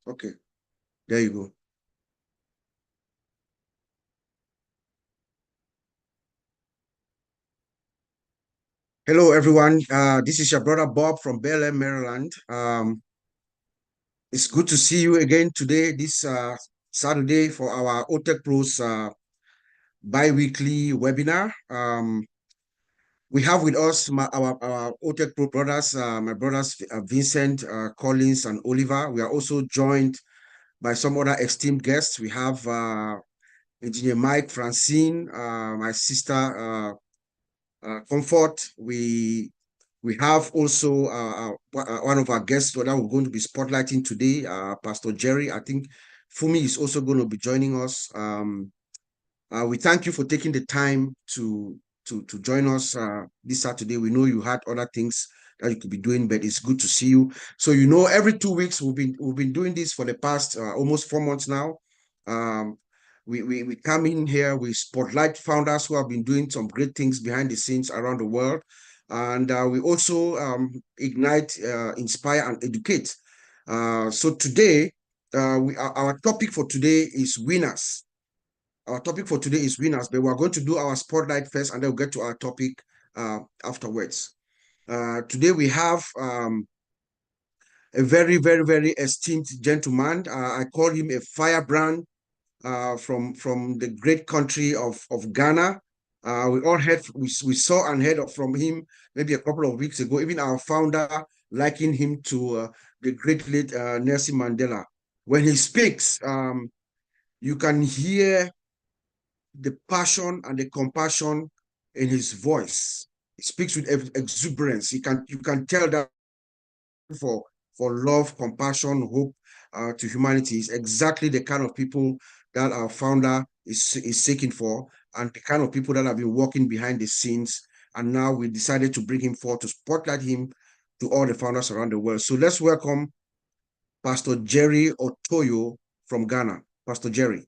Okay, there you go. Hello, everyone. This is your brother Bob from Bel Air, Maryland. It's good to see you again today, this Saturday, for our OTECH PROES bi-weekly webinar. We have with us our OTECH Pro brothers, my brothers Vincent, Collins, and Oliver. We are also joined by some other esteemed guests. We have Engineer Mike, Francine, my sister Comfort. We have also one of our guests that we're going to be spotlighting today, Pastor Jerry. I think Fumi is also going to be joining us. We thank you for taking the time to join us this Saturday. We know you had other things that you could be doing, but it's good to see you. So every 2 weeks we've been doing this for the past almost 4 months now. We come in here, we spotlight founders who have been doing some great things behind the scenes around the world, and we also ignite, inspire, and educate. So today, our topic for today is winners. Our topic for today is winners, but we're going to do our spotlight first, and then we'll get to our topic afterwards. Today we have a very, very, very esteemed gentleman. I call him a firebrand from the great country of Ghana. We saw and heard from him maybe a couple of weeks ago. Even our founder likened him to the great late Nelson Mandela. When he speaks, you can hear the passion and the compassion in his voice. He speaks with exuberance. You can tell that for love, compassion, hope to humanity is exactly the kind of people that our founder is seeking for, and the kind of people that have been working behind the scenes. And now we decided to bring him forward to spotlight him to all the founders around the world. So let's welcome Pastor Jerry Otoyo from Ghana. Pastor Jerry.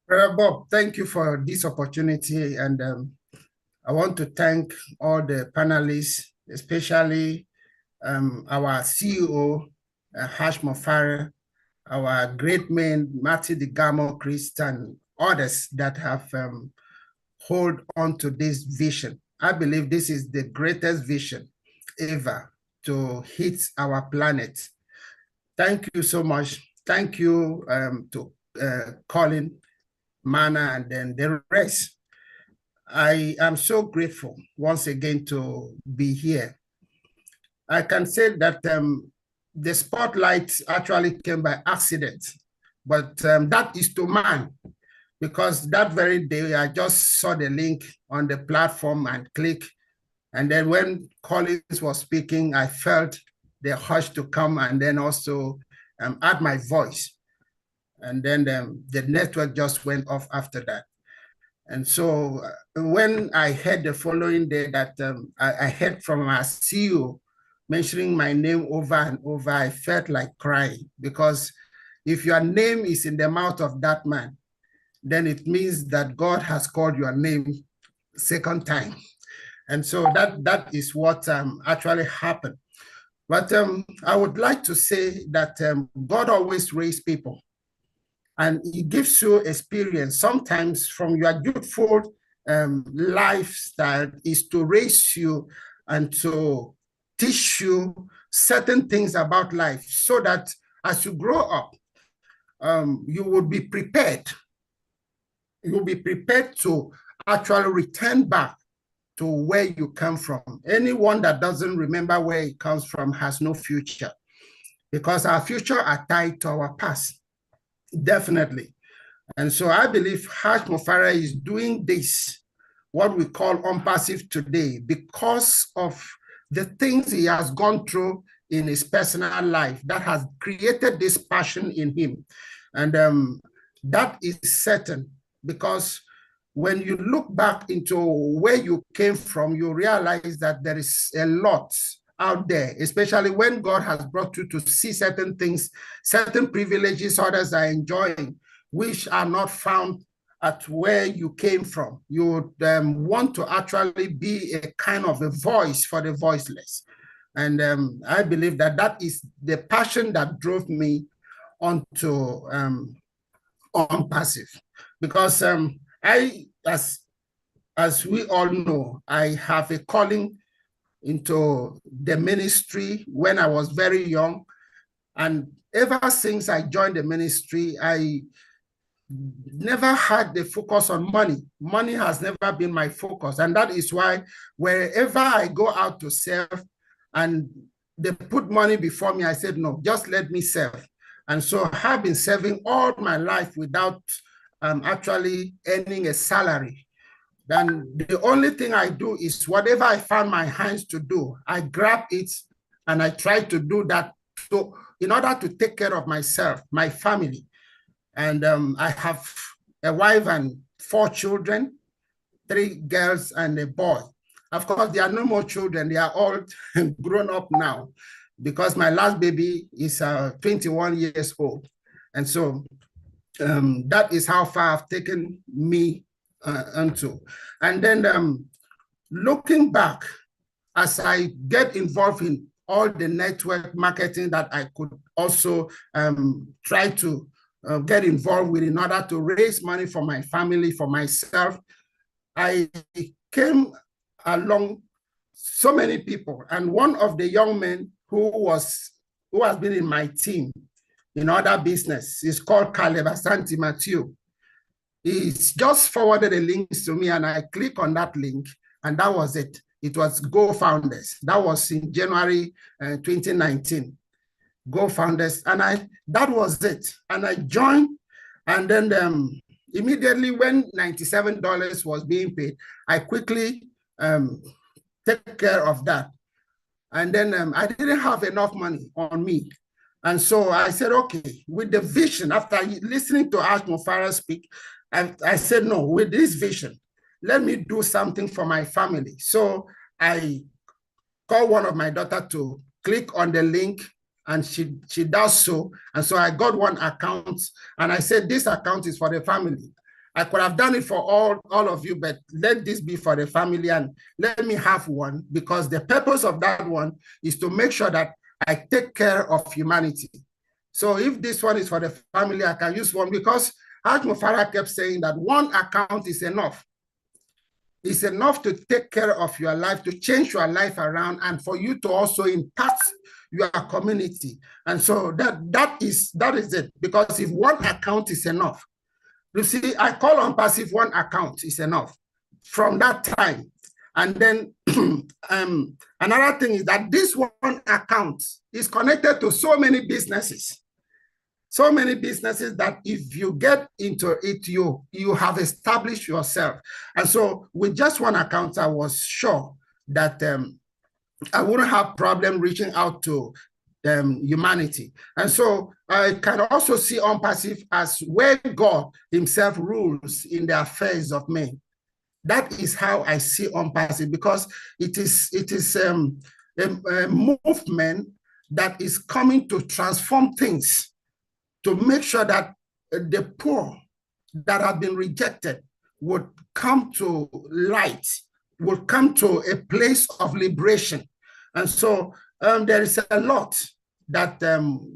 Bob, thank you for this opportunity. And I want to thank all the panelists, especially our CEO, Hash Mofare, our great men, Marty DeGamo, Christ, and others that have hold on to this vision. I believe this is the greatest vision ever to hit our planet. Thank you so much. Thank you to Colin, Mana, and then the rest. I am so grateful once again to be here. I can say that the spotlight actually came by accident, but that is to man, because that very day I just saw the link on the platform and click. And then when Collins was speaking, I felt the hush to come and then also add my voice. And then the network just went off after that. And so when I heard the following day that I heard from our CEO mentioning my name over and over, I felt like crying, because if your name is in the mouth of that man, then it means that God has called your name second time. And so that is what actually happened. But I would like to say that God always raises people, and he gives you experience sometimes from your youthful lifestyle is to raise you and to teach you certain things about life, so that as you grow up, you will be prepared. You will be prepared to actually return back to where you come from. Anyone that doesn't remember where he comes from has no future, because our future are tied to our past. Definitely. And so I believe Hash Mofara is doing this, what we call unpassive today, because of the things he has gone through in his personal life that has created this passion in him. And that is certain, because when you look back into where you came from, you realize that there is a lot out there, especially when God has brought you to see certain things, certain privileges others are enjoying, which are not found at where you came from. You would want to actually be a kind of a voice for the voiceless. And I believe that that is the passion that drove me onto on passive, because as we all know, I have a calling into the ministry when I was very young. And ever since I joined the ministry, I never had the focus on money. Money has never been my focus. And that is why wherever I go out to serve and they put money before me, I said, no, just let me serve. And so I have been serving all my life without actually earning a salary. Then the only thing I do is whatever I found my hands to do, I grab it and I try to do that in order to take care of myself, my family. And I have a wife and 4 children, 3 girls and a boy. Of course, there are no more children. They are all grown up now because my last baby is 21 years old. And so that is how far I've taken me into. And then looking back, as I get involved in all the network marketing that I could also try to get involved with in order to raise money for my family, for myself, I came along so many people. And one of the young men who has been in my team in other business is called Caleb Asante Matthew. He's just forwarded the links to me, and I click on that link, and that was it. It was Go Founders. That was in January 2019. Go Founders, and that was it. And I joined, and then immediately when $97 was being paid, I quickly take care of that. And then I didn't have enough money on me. And so I said, okay, with the vision, after listening to Ash Mufara speak, I said, no, with this vision, let me do something for my family. So I called one of my daughters to click on the link, and she does so. And so I got one account, and I said, this account is for the family. I could have done it for all of you, but let this be for the family, and let me have one, because the purpose of that one is to make sure that I take care of humanity. So if this one is for the family, I can use one, because Haj Mufara kept saying that one account is enough. It's enough to take care of your life, to change your life around, and for you to also impact your community. And so that is it. Because if one account is enough, you see, I call on passive, one account is enough from that time. And then another thing is that this one account is connected to so many businesses. So many businesses that if you get into it, you have established yourself. And so with just one account, I was sure that I wouldn't have problem reaching out to humanity. And so I can also see OnPassive as where God himself rules in the affairs of men. That is how I see OnPassive, because it is a movement that is coming to transform things, to make sure that the poor that have been rejected would come to light, would come to a place of liberation. And so there is a lot that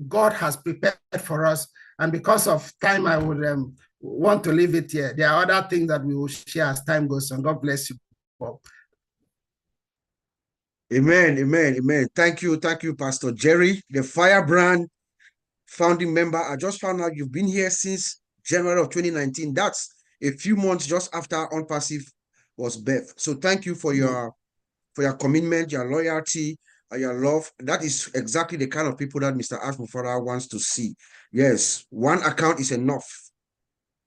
God has prepared for us. And because of time, I would want to leave it here. There are other things that we will share as time goes on. God bless you, Bob. Amen, amen, amen. Thank you, Pastor Jerry, the Firebrand founding member. I just found out you've been here since January of 2019. That's a few months just after OnPassive was birthed. So thank you for your commitment, your loyalty, your love. That is exactly the kind of people that Mr. Ash Mufara wants to see. Yes, one account is enough.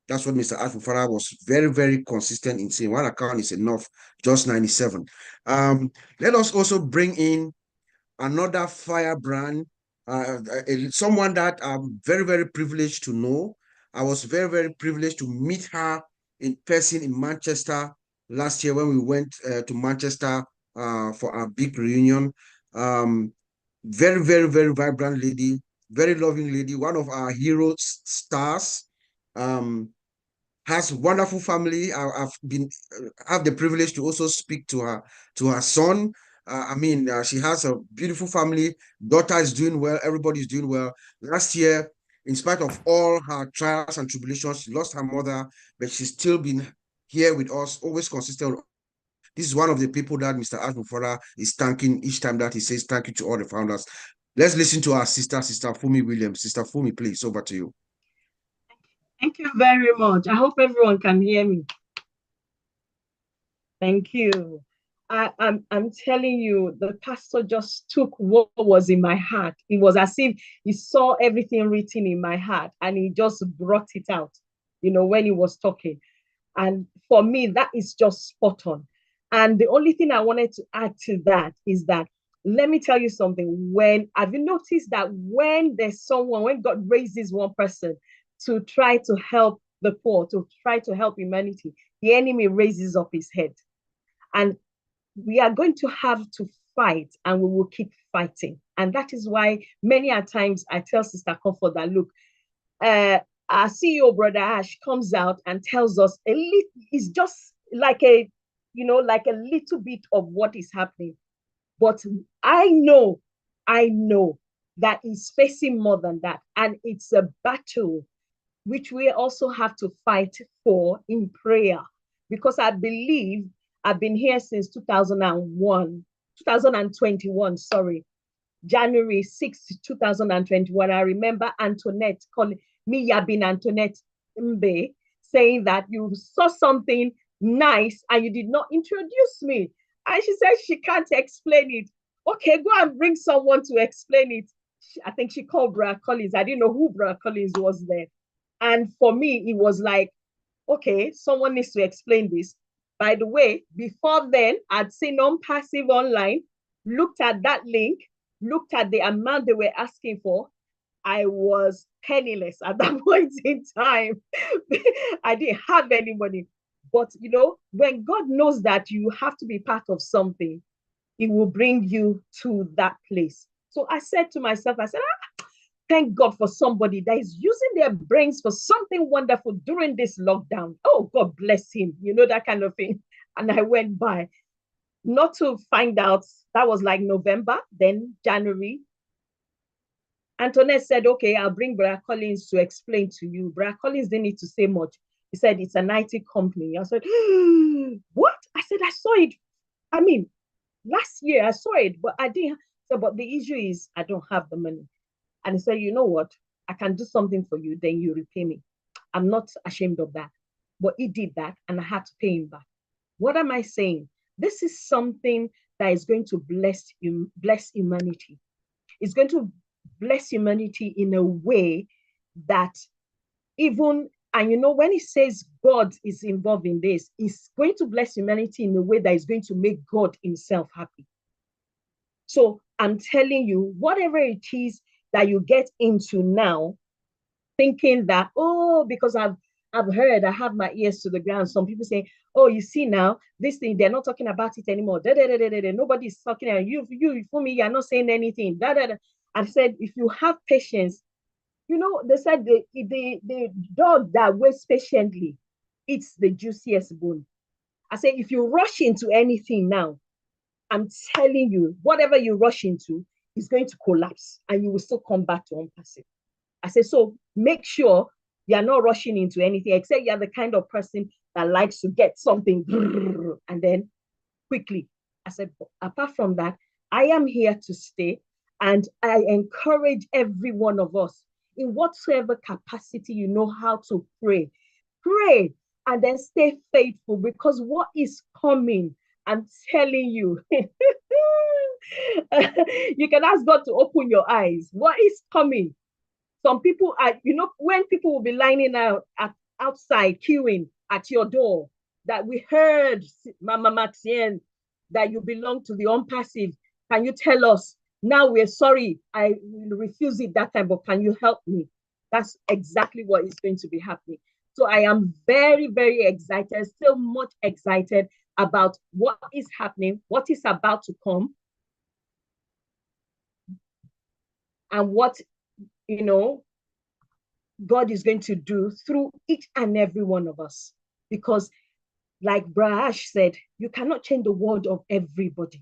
That's what Mr. Ash Mufara was very, very consistent in saying. One account is enough, just 97. Let us also bring in another firebrand, someone that I'm very, very privileged to know. I was very, very privileged to meet her in person in Manchester last year when we went to Manchester for our big reunion. Very, very, very vibrant lady, very loving lady, one of our hero stars. Has wonderful family. I've have the privilege to also speak to her son. She has a beautiful family. Daughter is doing well. Everybody's doing well. Last year, In spite of all her trials and tribulations, she lost her mother, but she's still been here with us, always consistent. This is one of the people that Mr. Ashbufora is thanking each time that he says thank you to all the founders. Let's listen to our sister, Sister Fumi Williams. Sister Fumi, please, over to you. Thank you very much. I hope everyone can hear me. Thank you. I'm telling you, the pastor just took what was in my heart. It was as if he saw everything written in my heart and he just brought it out, when he was talking. And for me, that is just spot on. And the only thing I wanted to add to that is that, let me tell you something. Have you noticed that when God raises one person to try to help the poor, to try to help humanity, the enemy raises up his head. And we are going to have to fight, and we will keep fighting. And that is why many a times I tell Sister Comfort that, look, our CEO, Brother Ash, comes out and tells us it's just like a little bit of what is happening. But I know that he's facing more than that. And it's a battle which we also have to fight for in prayer. Because I believe I've been here since 2021, January 6, 2021. I remember Antoinette calling me, Yabin Antoinette Mbe, saying that you saw something nice and you did not introduce me. And she said she can't explain it. Okay, go and bring someone to explain it. I think she called Brother Collins. I didn't know who Brother Collins was there. And for me, it was like, okay, someone needs to explain this. By the way, before then, I'd seen non-passive online, looked at that link, looked at the amount they were asking for. I was penniless at that point in time. I didn't have any money. But, when God knows that you have to be part of something, He will bring you to that place. So I said to myself, thank God for somebody that is using their brains for something wonderful during this lockdown. Oh, God bless him. That kind of thing. And I went by, not to find out, that was like November, then January. Antoinette said, okay, I'll bring Brother Collins to explain to you. Brother Collins didn't need to say much. He said, it's an IT company. I said, what? I said, I saw it. I mean, last year I saw it, but I didn't. So, but the issue is I don't have the money. And he said, you know what? I can do something for you, then you repay me. I'm not ashamed of that. But he did that, and I had to pay him back. What am I saying? This is something that is going to bless humanity. It's going to bless humanity in a way that even, and when he says God is involved in this, it's going to bless humanity in a way that is going to make God himself happy. So I'm telling you, whatever it is that you get into now, thinking that, because I've heard, I have my ears to the ground. Some people say, oh, you see now, this thing, they're not talking about it anymore. Nobody's talking. And you, for me, you're not saying anything. I said, if you have patience, they said the dog that waits patiently eats the juiciest bone. I said, if you rush into anything now, I'm telling you, whatever you rush into is going to collapse and you will still come back to unpassive. I said, so make sure you're not rushing into anything, except you're the kind of person that likes to get something and then quickly. I said, apart from that, I am here to stay, and I encourage every one of us in whatsoever capacity you know how to pray. Pray and then stay faithful, because what is coming, I'm telling you, you can ask God to open your eyes. What is coming? Some people are, when people will be lining out outside queuing at your door, that we heard, Mama Maxine, that you belong to the unpassive. Can you tell us? Now we're sorry, I refuse it that time, but can you help me? That's exactly what is going to be happening. So I am very, very excited, still much excited about what is happening, what is about to come, and what, God is going to do through each and every one of us. Because like Brahash said, you cannot change the world of everybody,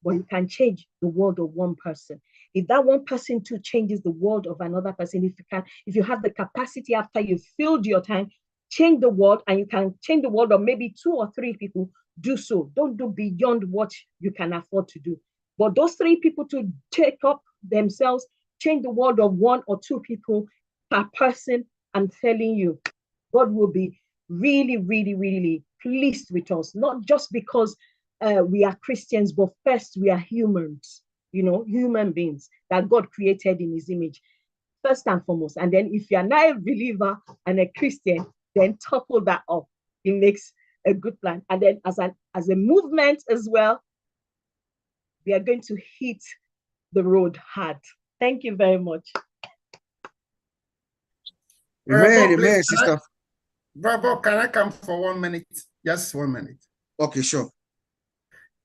but you can change the world of one person. If that one person too changes the world of another person, if you have the capacity after you've filled your time, change the world, and you can change the world of maybe 2 or 3 people, do so. Don't do beyond what you can afford to do. But those 3 people to take up themselves, change the world of 1 or 2 people per person, I'm telling you, God will be really, really, really pleased with us, not just because we are Christians, but first we are humans, human beings that God created in his image, first and foremost. And then if you're not a believer and a Christian, then topple that up. It makes a good plan. And then as a movement as well, we are going to hit the road hard. Thank you very much. Amen, amen, sister. Bravo, can I come for 1 minute? Just 1 minute. Okay, sure.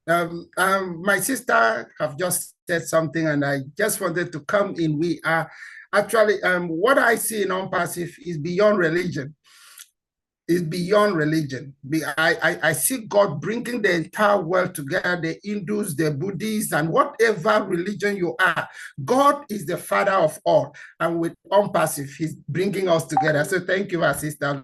My sister have just said something, and I just wanted to come in. We are actually, what I see in ONPASSIVE is beyond religion. Is beyond religion. I see God bringing the entire world together, the Hindus, the Buddhists, and whatever religion you are. God is the father of all. And with ONPASSIVE, he's bringing us together. So thank you, our sister.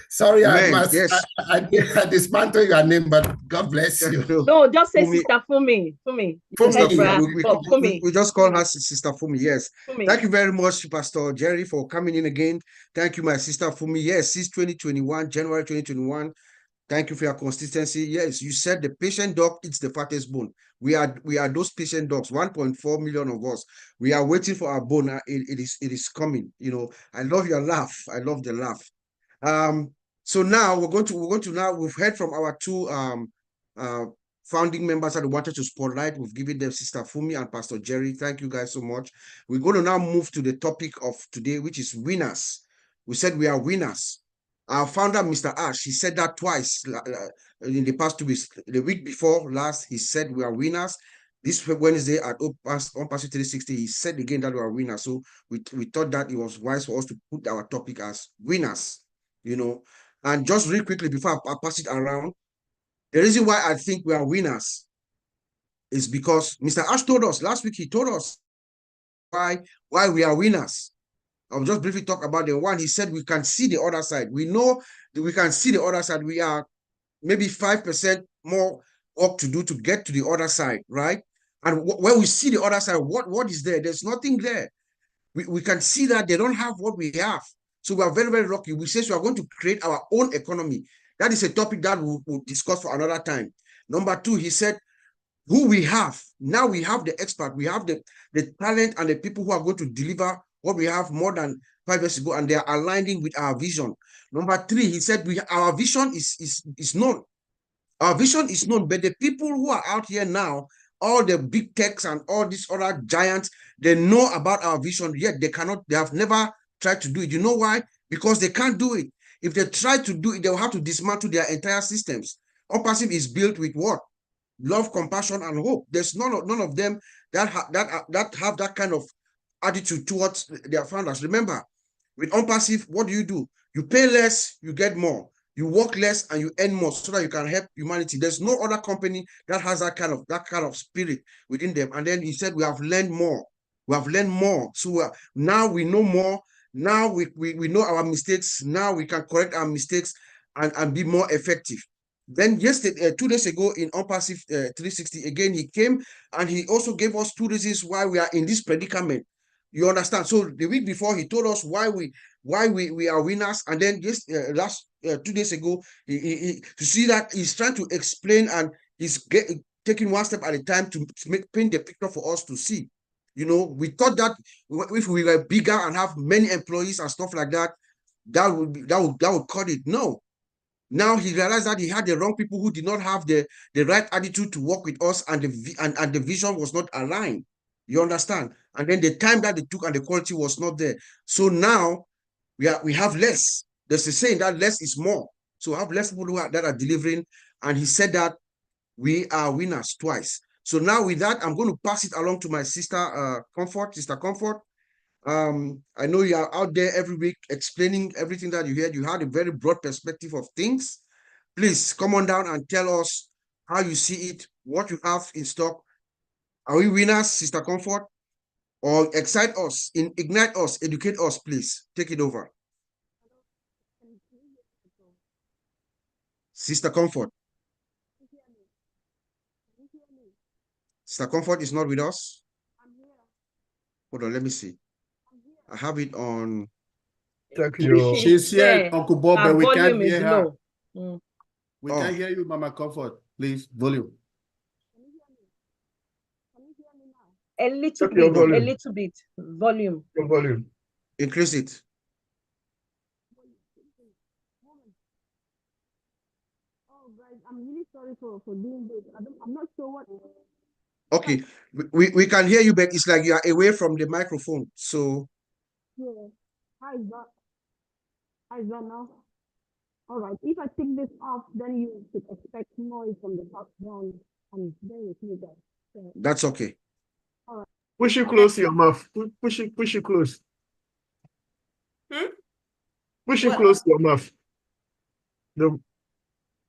Sorry, Yes. I dismantle your name, but God bless you. No, just say Sister Fumi. Fumi. We just call her Sister Fumi, yes. Fumi. Thank you very much, Pastor Jerry, for coming in again. Thank you, my sister Fumi. Yes, since 2021, January 2021. Thank you for your consistency. Yes, you said the patient dog eats the fattest bone. We are those patient dogs, 1.4 million of us. We are waiting for our bone. It is coming. I love your laugh. I love the laugh. So now we've heard from our 2 founding members that wanted to spotlight. We've given them Sister Fumi and Pastor Jerry. Thank you guys so much. We're going to now move to the topic of today, which is winners. We said we are winners. Our founder, Mr. Ash, he said that twice in the past 2 weeks. The week before last, he said we are winners. This Wednesday at ONPASSIVE 360, he said again that we are winners. So we thought that it was wise for us to put our topic as winners, And just real quickly before I pass it around, the reason why I think we are winners is because Mr. Ash told us last week. He told us why we are winners. I'll just briefly talk about the one. He said we can see the other side. We know that we can see the other side. We are maybe 5% more work to do to get to the other side, right? And when we see the other side, what is there? There's nothing there. We can see that they don't have what we have. So we are very, very lucky. We say we are going to create our own economy. That is a topic that we'll discuss for another time. Number 2, he said, who we have. Now we have the expert. We have the talent and the people who are going to deliver what we have more than 5 years ago, and they are aligning with our vision. Number 3, he said our vision is known. Our vision is known, but the people who are out here now, all the big techs and all these other giants, they know about our vision, yet they have never tried to do it. You know why? Because they can't do it. If they try to do it, they will have to dismantle their entire systems. ONPASSIVE is built with what? Love, compassion, and hope. There's none of them that have that kind of attitude towards their founders. Remember, with ONPASSIVE, what do? You pay less, you get more. You work less and you earn more so that you can help humanity. There's no other company that has that kind of spirit within them. And then he said, we have learned more. We have learned more. So now we know more. Now we know our mistakes. Now we can correct our mistakes and be more effective. Then yesterday, 2 days ago in ONPASSIVE 360, again, he came and he also gave us 2 reasons why we are in this predicament. You understand? So the week before, he told us why we are winners. And then last 2 days ago, to see that he's trying to explain and he's taking one step at a time to paint the picture for us to see. We thought that if we were bigger and have many employees and stuff like that, that would cut it. No. Now he realized that he had the wrong people who did not have the right attitude to work with us, and the vision was not aligned. You understand? And then the time that they took and the quality was not there. So now we have less. There's a saying that less is more. So we have less people that are delivering. And he said that we are winners twice. So now with that, I'm going to pass it along to my sister Sister Comfort. I know you are out there every week explaining everything that you heard. You had a very broad perspective of things. Please come on down and tell us how you see it, what you have in stock, Are we winners, Sister Comfort? Or excite us, ignite us, educate us, please. Take it over. Sister Comfort. Sister Comfort is not with us. Hold on, let me see. I have it on. Thank you. She's here, Uncle Bob, but we can't hear her. We can't hear you, Mama Comfort. Please, volume. A little bit, a little bit. Volume. Your volume. Increase it. Oh, guys, I'm really sorry for doing this. I'm not sure what. Okay, we can hear you, but it's like you are away from the microphone. So. Yeah. How is that? How is that now? All right. If I take this off, then you should expect noise from the background. And there with me, guys. So, that's okay. all right. Push it close to your mouth. Push it close. Push it close to your mouth. No.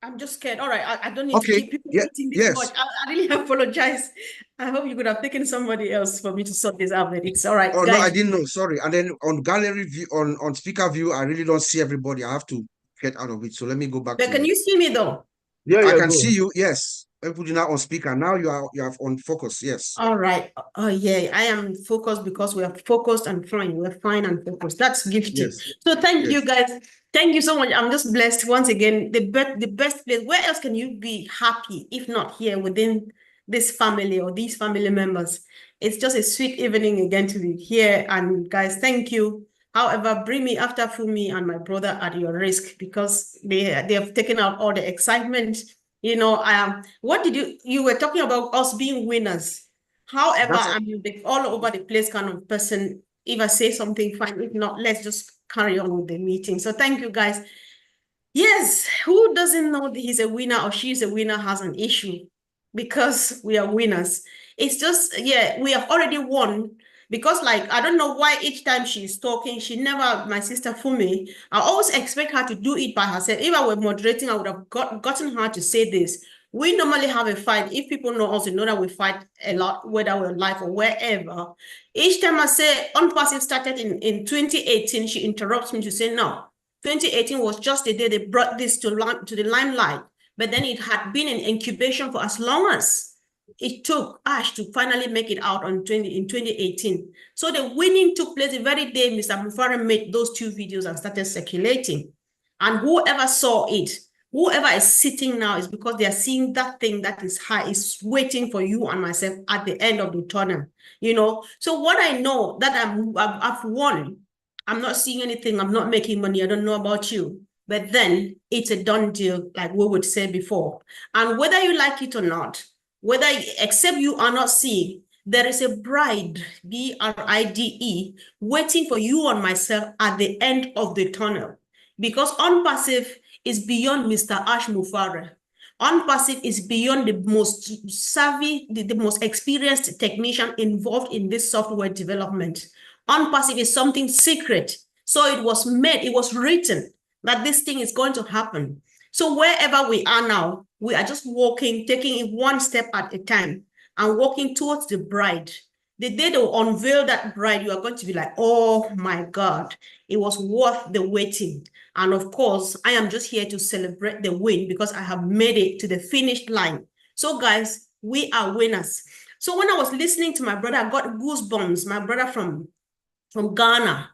I'm just scared. All right, I don't need to keep people eating this much. I really apologize. I hope you could have taken somebody else for me to sort this out, but it's all right. Oh, guys. no, I didn't know. Sorry. And then on gallery view, on speaker view, I really don't see everybody. I have to get out of it. So let me go back. But can you see me though? Yeah, I can see you. Yes. I put you now on speaker. Now you are on focus. Yes. All right. Oh yeah, I am focused because we are focused and fine. We're fine and focused. That's gifted. Yes. So thank you guys. Thank you so much. I'm just blessed once again. The best place. Where else can you be happy if not here within this family or these family members? It's just a sweet evening again to be here. And guys, thank you. However, bring me after Fumi and my brother at your risk because they have taken out all the excitement. You know, what did you were talking about us being winners. However, I'm the all over the place kind of person. If I say something, fine. If not, let's just carry on with the meeting. So thank you, guys. Yes, who doesn't know that he's a winner or she's a winner has an issue because we are winners. It's just, yeah, we have already won because like, I don't know why each time she's talking, she never, my sister Fumi, I always expect her to do it by herself. If I were moderating, I would have gotten her to say this. We normally have a fight. If people know us, they know that we fight a lot, whether we're live or wherever. Each time I say unpassive started in 2018, she interrupts me to say, no, 2018 was just the day they brought this to the limelight, but then it had been in incubation for as long as it took Ash to finally make it out in 2018. So the winning took place the very day Mr. Mufara made those 2 videos and started circulating. And whoever saw it, whoever is sitting now is because they are seeing that thing that is high, is waiting for you and myself at the end of the tunnel, you know? So what I know that I've won, I'm not seeing anything, I'm not making money, I don't know about you, but then it's a done deal, like we would say before. And whether you like it or not, whether, except you are not seeing, there is a bride, B-R-I-D-E, waiting for you and myself at the end of the tunnel. Because unpassive is beyond Mr. Ash Mufara. Unpassive is beyond the most savvy, the most experienced technician involved in this software development. Unpassive is something secret. So it was made, it was written that this thing is going to happen. So wherever we are now, we are just walking, taking it one step at a time and walking towards the bride. The day they will unveil that bride, you are going to be like, oh my God, it was worth the waiting. And of course, I am just here to celebrate the win because I have made it to the finish line. So guys, we are winners. So when I was listening to my brother, I got goosebumps, my brother from Ghana.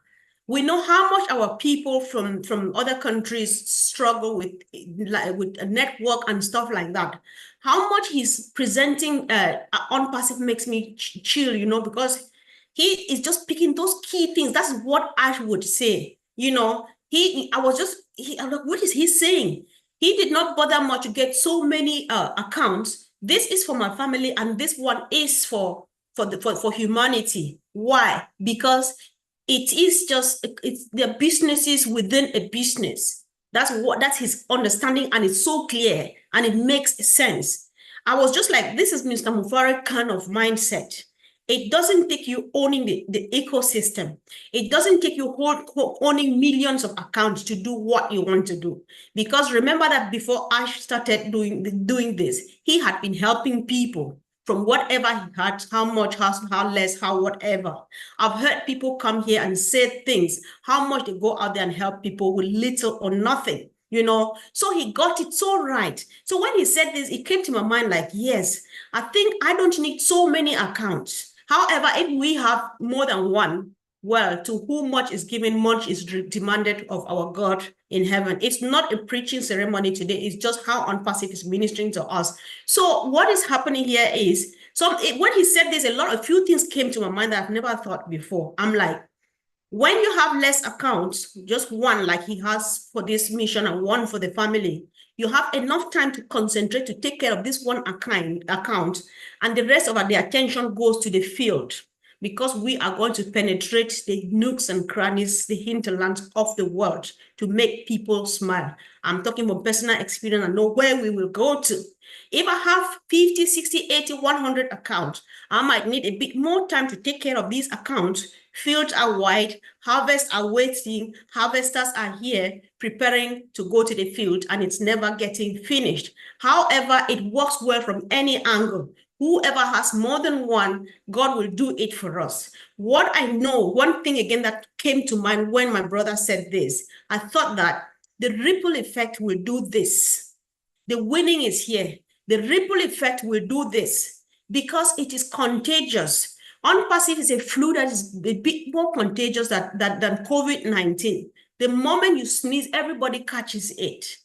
We know how much our people from other countries struggle with a network and stuff like that. How much he's presenting unpassive makes me chill, you know, because he is just picking those key things. That's what Ash would say, you know. I'm like, what is he saying? He did not bother much to get so many accounts. This is for my family, and this one is for humanity. Why? Because it is just, it's their businesses within a business. That's his understanding, and it's so clear and it makes sense. I was just like, this is Mr. Mufara kind of mindset. It doesn't take you owning the ecosystem. It doesn't take you owning millions of accounts to do what you want to do. Because remember that before Ash started doing this, he had been helping people. from whatever he had, how much, how less, how whatever. I've heard people come here and say things, how much they go out there and help people with little or nothing, you know. So he got it so right. So when he said this, it came to my mind like, yes, I think I don't need so many accounts. However, if we have more than one, well, to whom much is given, much is demanded of our God in heaven. It's not a preaching ceremony today. It's just how ONPASSIVE is ministering to us. So what is happening here is, when he said this, a few things came to my mind that I've never thought before. I'm like, when you have less accounts, just one like he has for this mission and one for the family, you have enough time to concentrate to take care of this one account, and the rest of the attention goes to the field, because we are going to penetrate the nooks and crannies, the hinterlands of the world to make people smile. I'm talking about personal experience and know where we will go to. If I have 50, 60, 80, 100 accounts, I might need a bit more time to take care of these accounts. Fields are wide, harvests are waiting, harvesters are here preparing to go to the field, and it's never getting finished. However, it works well from any angle. Whoever has more than one, God will do it for us. What I know, one thing again that came to mind when my brother said this, I thought that the ripple effect will do this. The winning is here. The ripple effect will do this because it is contagious. ONPASSIVE is a flu that is a bit more contagious than COVID-19. The moment you sneeze, everybody catches it.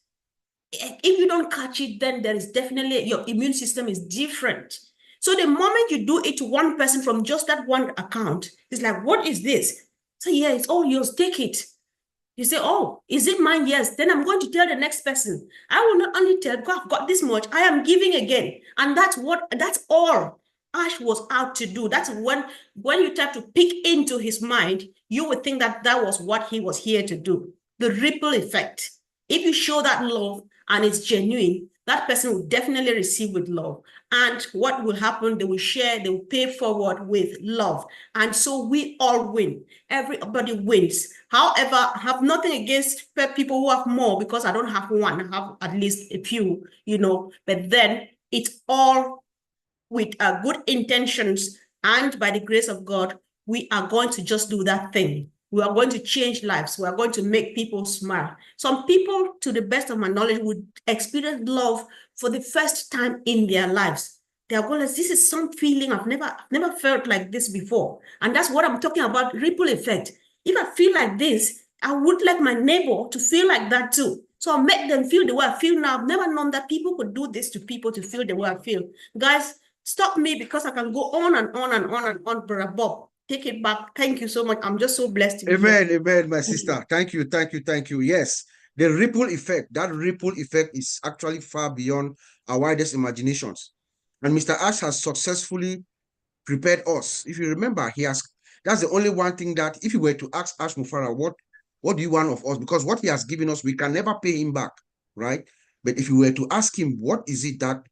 If you don't catch it, then there is definitely, your immune system is different. So the moment you do it to one person from just that one account, it's like, what is this? So yeah, it's all yours, take it. You say, oh, is it mine? Yes. Then I'm going to tell the next person. I will not only tell, God, I've got this much, I am giving again. And that's all Ash was out to do. That's when you try to pick into his mind, you would think that that was what he was here to do. The ripple effect. If you show that love and it's genuine, that person will definitely receive with love. And what will happen? They will share, they will pay forward with love. And so we all win. Everybody wins. However, I have nothing against people who have more, because I don't have one. I have at least a few, you know. But then it's all with good intentions. And by the grace of God, we are going to just do that thing. We are going to change lives. We are going to make people smile. Some people, to the best of my knowledge, would experience love for the first time in their lives. They are going to, this is some feeling I've never felt like this before. And that's what I'm talking about, ripple effect. If I feel like this, I would like my neighbor to feel like that too. So I'll make them feel the way I feel now. I've never known that people could do this to people to feel the way I feel. Guys, stop me, because I can go on and on and on and on, Brother Bob. Take it back. Thank you so much. I'm just so blessed to be Amen, here. amen, my sister. Thank you, thank you, thank you. Yes, the ripple effect, that ripple effect is actually far beyond our widest imaginations. And Mr. Ash has successfully prepared us. If you remember, that's the only one thing that if you were to ask Ash Mufara, what do you want of us? Because what he has given us, we can never pay him back, right? But if you were to ask him, what is it that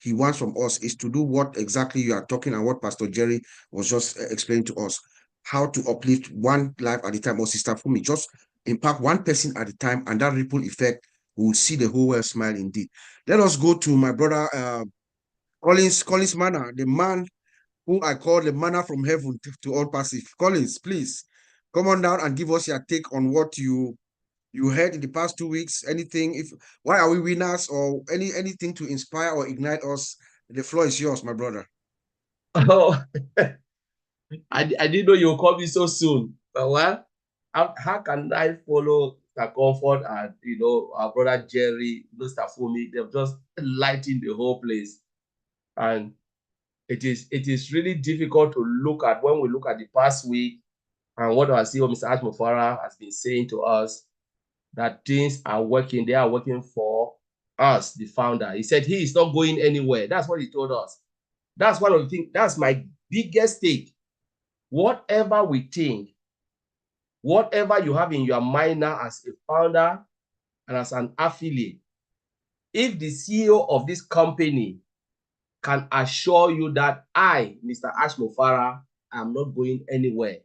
he wants from us, is to do what exactly you are talking and what Pastor Jerry was just explaining to us, how to uplift one life at a time. Or Sister Fumi, just impact one person at a time, and that ripple effect, we will see the whole world smile indeed. Let us go to my brother Collins Manna, the man who I call the manna from heaven to ONPASSIVE. Collins, please come on down and give us your take on what you heard in the past 2 weeks. Anything, why are we winners, or anything to inspire or ignite us? The floor is yours, my brother. Oh, I didn't know you would call me so soon. But well, how can I follow the comfort and our brother Jerry, Mr. Fumi? They've just lighting the whole place, and it is really difficult to look at when we look at the past week and what our CEO, Mr. Ash Mufara, has been saying to us, that things are working. They are working for us, the founder. He said he is not going anywhere. That's what he told us. That's one of the things. That's my biggest take. Whatever we think, whatever you have in your mind now as a founder and as an affiliate, if the CEO of this company can assure you that I, Mr. Ash Mufara, am not going anywhere.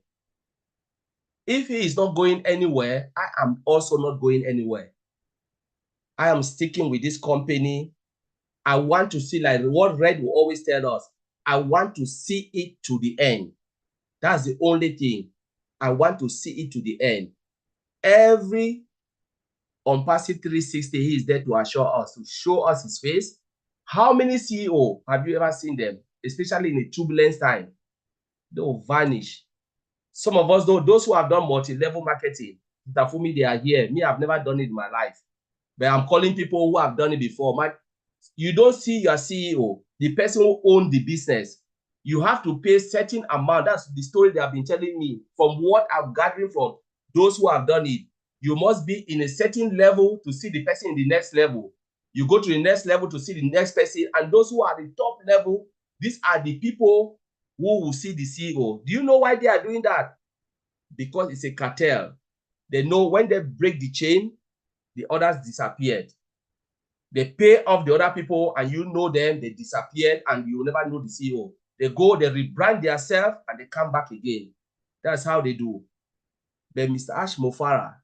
If he is not going anywhere, I am also not going anywhere. I am sticking with this company. I want to see, like what Red will always tell us, I want to see it to the end. That's the only thing. I want to see it to the end. Every on Passive 360, he is there to assure us, to show us his face. How many CEO have you ever seen them, especially in a turbulence time? They'll vanish. Some of us, though, those who have done multi-level marketing, for me, they are here. Me, I've never done it in my life. But I'm calling people who have done it before. You don't see your CEO, the person who owns the business. You have to pay certain amount. That's the story they have been telling me. From what I'm gathering from those who have done it, you must be in a certain level to see the person in the next level. You go to the next level to see the next person. And those who are at the top level, these are the people who will see the CEO. Do you know why they are doing that? Because it's a cartel. They know when they break the chain, the others disappeared. They pay off the other people and you know them, they disappeared and you will never know the CEO. They go, they rebrand themselves and they come back again. That's how they do. But Mr. Ash Mofara,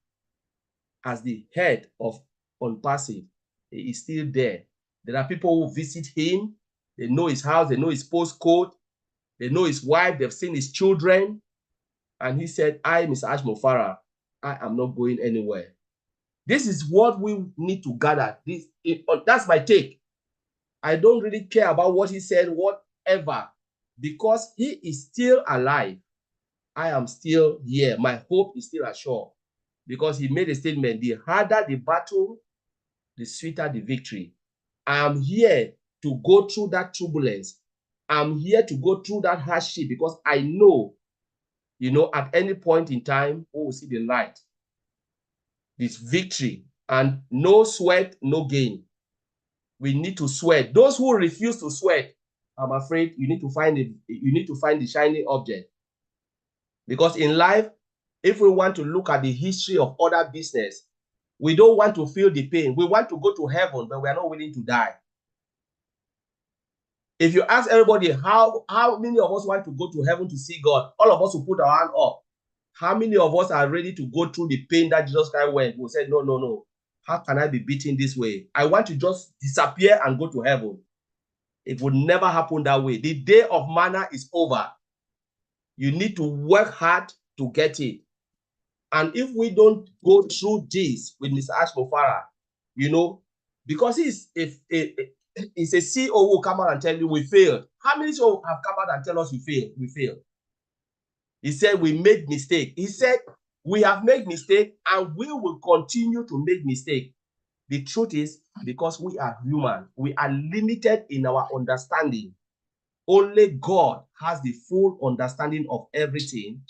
as the head of OnPassive, he is still there. There are people who visit him. They know his house, they know his postcode, they know his wife, they've seen his children. And he said, I, Mr. Ash Mofara, I am not going anywhere. This is what we need to gather. That's my take. I don't really care about what he said, whatever, because he is still alive. I am still here. My hope is still assured because he made a statement, the harder the battle, the sweeter the victory. I am here to go through that turbulence. I'm here to go through that hardship because I know, at any point in time, we will see the light. This victory, and no sweat, no gain. We need to sweat. Those who refuse to sweat, I'm afraid you need to find the shiny object. Because in life, if we want to look at the history of other business, we don't want to feel the pain. We want to go to heaven, but we are not willing to die. If you ask everybody how many of us want to go to heaven to see God, all of us will put our hand up. How many of us are ready to go through the pain that Jesus Christ went? We said, no. How can I be beaten this way? I want to just disappear and go to heaven. It would never happen that way. The day of manna is over. You need to work hard to get it. And if we don't go through this with Mr. Ash Mofara, because he's a CEO who will come out and tell you we failed. How many people have come out and tell us we failed? We failed. He said we made mistake. He said we have made mistake and we will continue to make mistake. The truth is, because we are human, we are limited in our understanding. Only God has the full understanding of everything.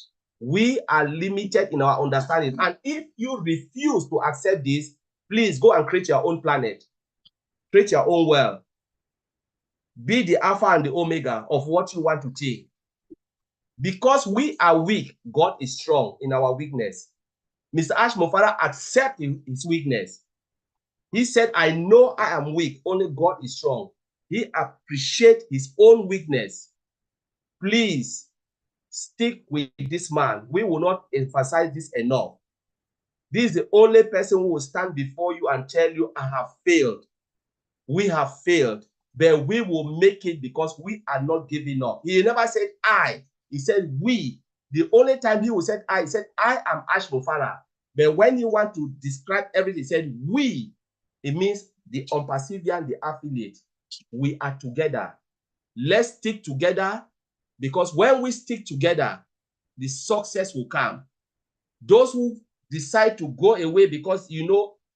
We are limited in our understanding. And if you refuse to accept this, please go and create your own planet. Create your own world. Be the Alpha and the Omega of what you want to take. Because we are weak, God is strong in our weakness. Mr. Ash Mofara accepted his weakness. He said, I know I am weak, only God is strong. He appreciates his own weakness. Please stick with this man. We will not emphasize this enough. This is the only person who will stand before you and tell you, I have failed. We have failed, but we will make it because we are not giving up. He never said I. He said we. The only time he said I, he said, I am Ash Mofara. But when you want to describe everything, he said we. It means the OnPassivian, the affiliate. We are together. Let's stick together because when we stick together, the success will come. Those who decide to go away because,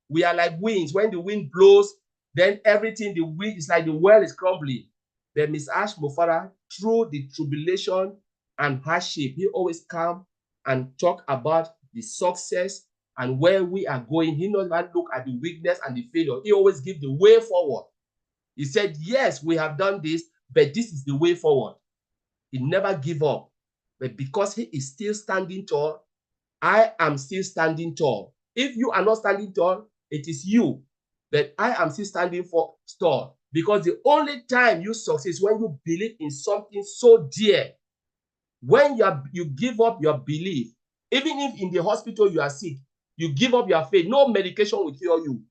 we are like winds. When the wind blows, then everything, the wind is like the world is crumbling. But Mr. Ash Mofara, through the tribulation and hardship, he always come and talk about the success and where we are going. He knows not look at the weakness and the failure. He always gives the way forward. He said, yes, we have done this, but this is the way forward. He never give up. But because he is still standing tall, I am still standing tall. If you are not standing tall, it is you. But I am still standing tall. Because the only time you succeed is when you believe in something so dear. When you give up your belief, even if in the hospital you are sick, you give up your faith, no medication will cure you.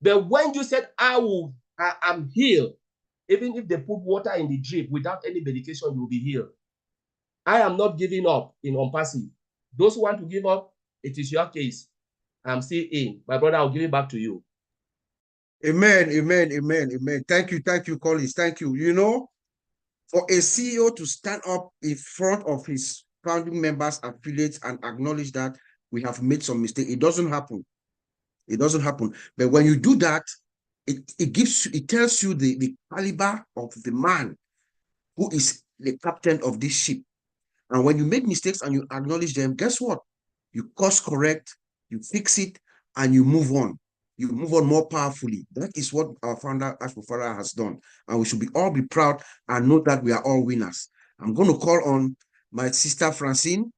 But when you said, I am healed, Even if they put water in the drip without any medication, you will be healed. I am not giving up in ONPASSIVE. Those who want to give up, it is your case. I'm still in. My brother, I'll give it back to you. Amen, amen, amen, amen. Thank you, Collins. Thank you. You know, for a CEO to stand up in front of his founding members, affiliates, and acknowledge that we have made some mistake, it doesn't happen. It doesn't happen. But when you do that, it tells you the caliber of the man who is the captain of this ship. And when you make mistakes and you acknowledge them, guess what? You course correct, you fix it, and you move on. You move on more powerfully. That is what our founder, Ashford Farah, has done. And we should all be proud and know that we are all winners. I'm going to call on my sister, Francine.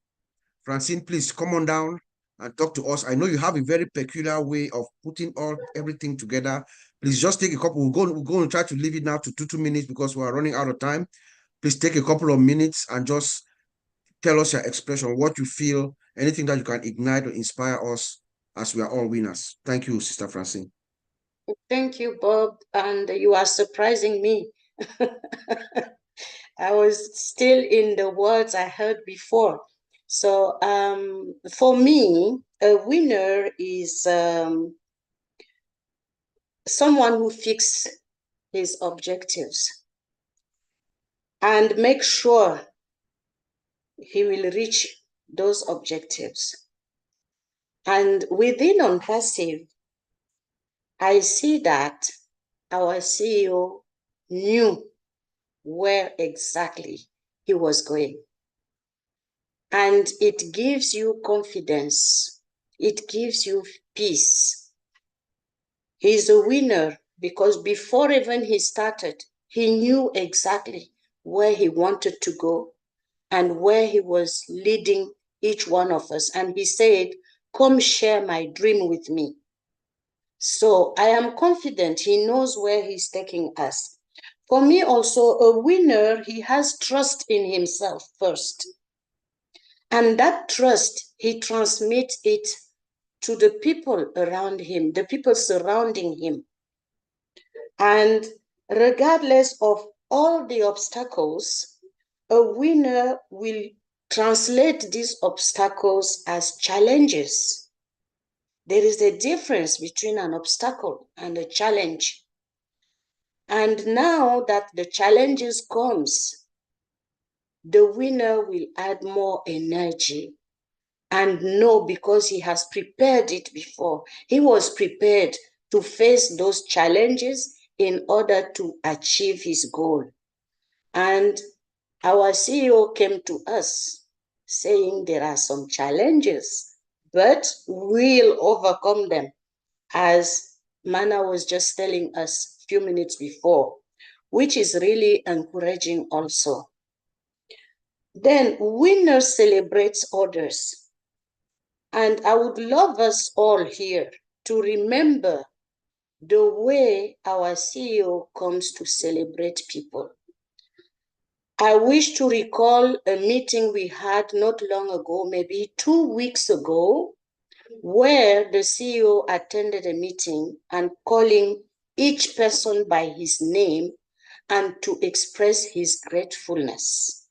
Francine, please come on down and talk to us. I know you have a very peculiar way of putting everything together. Please just take a couple. We're going to try to leave it now to 2 minutes because we're running out of time. Please take a couple of minutes and just tell us your expression, what you feel, anything that you can ignite or inspire us as we are all winners. Thank you, Sister Francine. Thank you, Bob. And you are surprising me. I was still in the words I heard before. So for me, a winner is someone who fixes his objectives and make sure he will reach those objectives. And within ONPASSIVE, I see that our CEO knew where exactly he was going. And it gives you confidence. It gives you peace. He's a winner because before even he started, he knew exactly where he wanted to go and where he was leading each one of us. And he said, come share my dream with me. So I am confident he knows where he's taking us. For me also, a winner, he has trust in himself first. And that trust, he transmits it to the people around him, the people surrounding him. And regardless of all the obstacles, a winner will translate these obstacles as challenges. There is a difference between an obstacle and a challenge. And now that the challenges comes, the winner will add more energy and know because he has prepared it before. He was prepared to face those challenges in order to achieve his goal. And our CEO came to us saying there are some challenges, but we'll overcome them, as Mana was just telling us a few minutes before, which is really encouraging also. Then winner celebrates others. And I would love us all here to remember the way our CEO comes to celebrate people. I wish to recall a meeting we had not long ago, maybe 2 weeks ago, where the CEO attended a meeting and calling each person by his name and to express his gratefulness.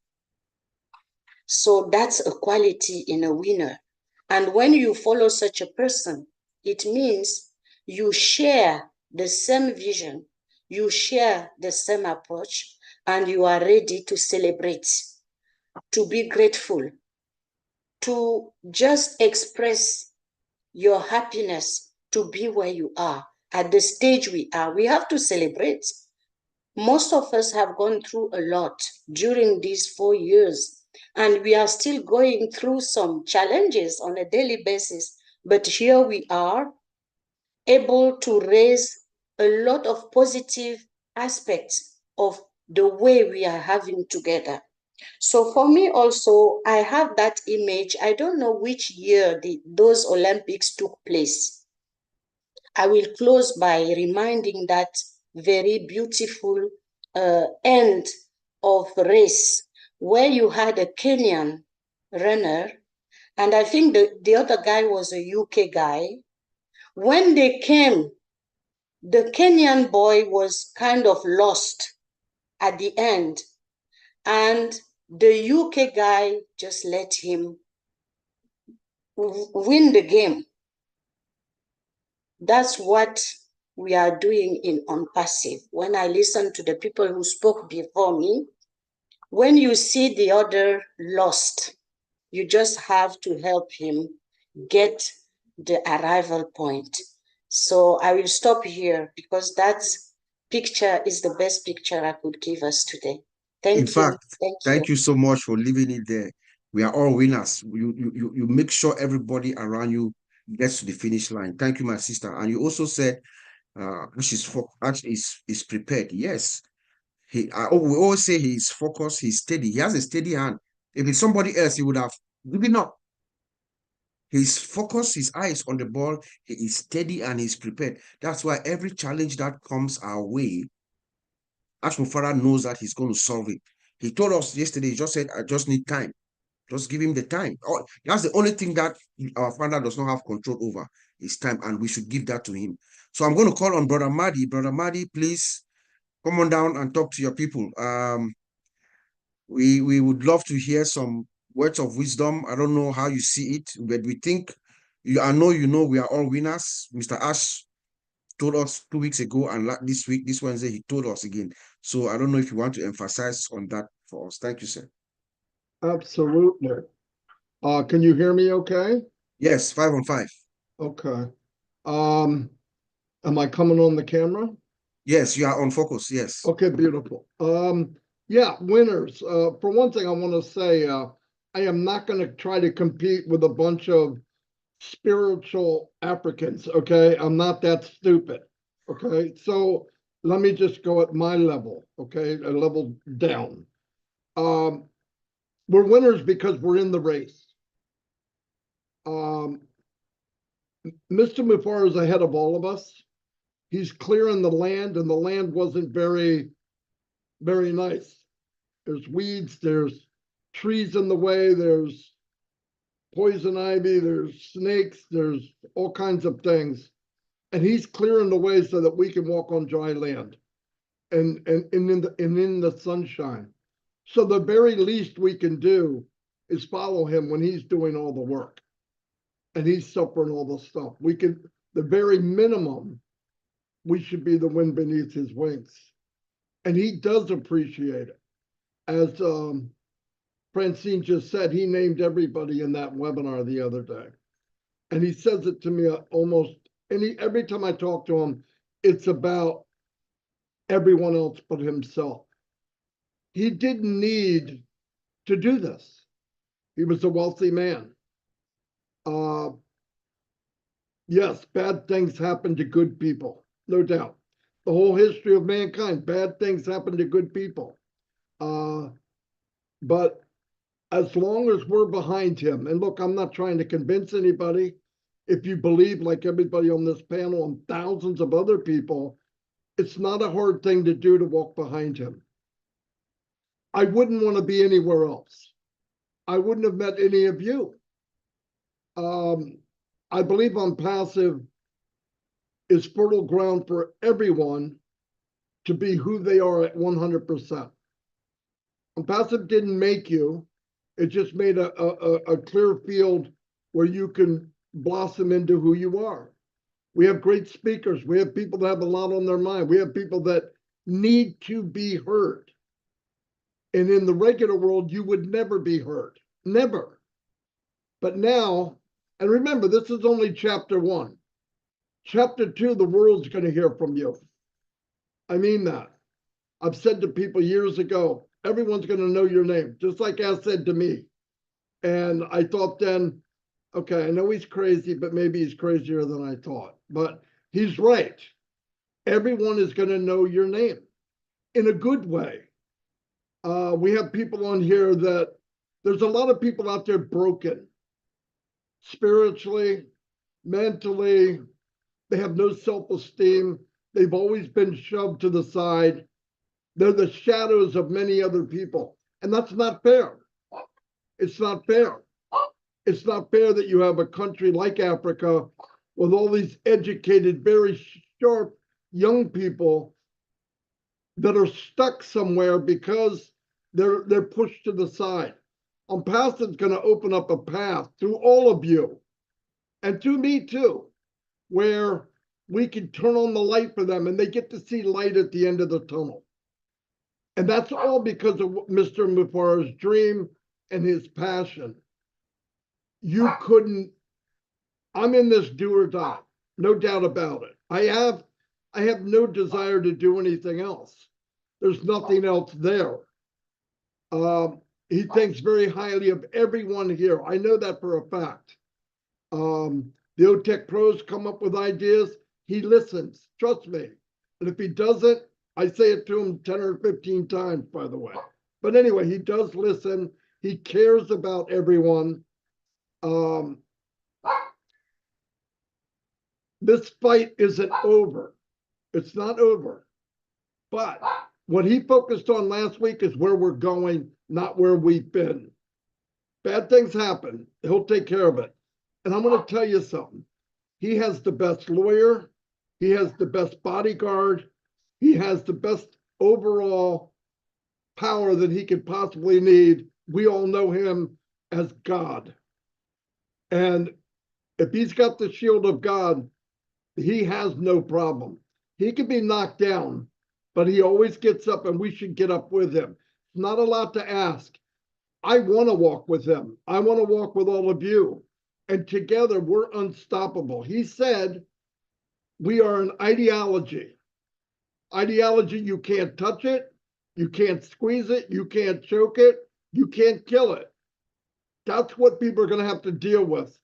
So that's a quality in a winner. And when you follow such a person, it means you share the same vision, you share the same approach, and you are ready to celebrate, to be grateful, to just express your happiness to be where you are, at the stage we are. We have to celebrate. Most of us have gone through a lot during these 4 years, and we are still going through some challenges on a daily basis. But here we are, able to raise a lot of positive aspects of the way we are having together. So for me also, I have that image. I don't know which year those Olympics took place. I will close by reminding that very beautiful end of race where you had a Kenyan runner, and I think the other guy was a UK guy. When they came, the Kenyan boy was kind of lost at the end, and the UK guy just let him win the game. That's what we are doing in OnPassive. When I listen to the people who spoke before me, when you see the other lost, you just have to help him get the arrival point. So I will stop here because that picture is the best picture I could give us today. In Thank you. fact, thank you so much for leaving it there. We are all winners. You make sure everybody around you gets to the finish line. Thank you, my sister. And you also said Ash is prepared. Yes. We always say he's focused, he's steady. He has a steady hand. If it's somebody else, he would have given up. He's focused, his eyes on the ball, he is steady and he's prepared. That's why every challenge that comes our way, Ash Mufara knows that he's going to solve it. He told us yesterday, he just said, I just need time. Just give him the time. Oh, that's the only thing that our founder does not have control over is time, and we should give that to him. So I'm going to call on Brother Madi. Brother Madi, please come on down and talk to your people. We would love to hear some words of wisdom. I don't know how you see it, but we think I know we are all winners. Mr. Ash told us 2 weeks ago, and this week, this Wednesday, he told us again. So I don't know if you want to emphasize on that for us. Thank you, sir. Absolutely. Can you hear me okay? Yes, 5 on 5. Okay. Am I coming on the camera? Yes, you are on focus. Yes. Okay, beautiful. Yeah, winners. For one thing, I want to say I am not going to try to compete with a bunch of spiritual Africans. Okay, I'm not that stupid. Okay, so let me just go at my level. Okay, a level down. We're winners because we're in the race. Mr. Mufar is ahead of all of us. He's clearing the land, and the land wasn't very, very nice. There's weeds, there's trees in the way, there's poison ivy, there's snakes, there's all kinds of things. And he's clearing the way so that we can walk on dry land and in the sunshine. So the very least we can do is follow him when he's doing all the work. And he's suffering all the stuff. We can, the very minimum, we should be the wind beneath his wings. And he does appreciate it. As Francine just said, he named everybody in that webinar the other day. And he says it to me almost every time I talk to him, it's about everyone else but himself. He didn't need to do this. He was a wealthy man. Yes, bad things happen to good people, no doubt. The whole history of mankind, bad things happen to good people. But as long as we're behind him, and look, I'm not trying to convince anybody. If you believe, like everybody on this panel and thousands of other people, it's not a hard thing to do to walk behind him. I wouldn't want to be anywhere else. I wouldn't have met any of you. I believe OnPassive is fertile ground for everyone to be who they are at 100%. OnPassive didn't make you. It just made a clear field where you can blossom into who you are. We have great speakers. We have people that have a lot on their mind. We have people that need to be heard. And in the regular world, you would never be heard. Never. But now, and remember, this is only chapter 1. Chapter 2, the world's going to hear from you. I mean that. I've said to people years ago, everyone's going to know your name, just like Ash said to me. And I thought then, okay, I know he's crazy, but maybe he's crazier than I thought. But he's right. Everyone is going to know your name in a good way. We have people on here that there's a lot of people out there broken spiritually, mentally. They have no self-esteem. They've always been shoved to the side. They're the shadows of many other people. And that's not fair. It's not fair. It's not fair that you have a country like Africa with all these educated, very sharp young people that are stuck somewhere because they're pushed to the side. Passive is going to open up a path through all of you and to me too, where we can turn on the light for them and they get to see light at the end of the tunnel. And that's all because of Mr. Mufar's dream and his passion. You couldn't, I'm in this do or die, no doubt about it. I have no desire to do anything else. There's nothing else there. He thinks very highly of everyone here. I know that for a fact. The OTECH pros come up with ideas. He listens, trust me. And if he doesn't, I say it to him 10 or 15 times, by the way. But anyway, he does listen. He cares about everyone. This fight isn't over. It's not over. But what he focused on last week is where we're going, not where we've been. Bad things happen. He'll take care of it. And I'm going to tell you something. He has the best lawyer. He has the best bodyguard. He has the best overall power that he could possibly need. We all know him as God. And if he's got the shield of God, he has no problem. He can be knocked down, but he always gets up, and we should get up with him. It's not a lot to ask. I want to walk with him. I want to walk with all of you. And together we're unstoppable. He said we are an ideology. Ideology, you can't touch it. You can't squeeze it. You can't choke it. You can't kill it. That's what people are going to have to deal with.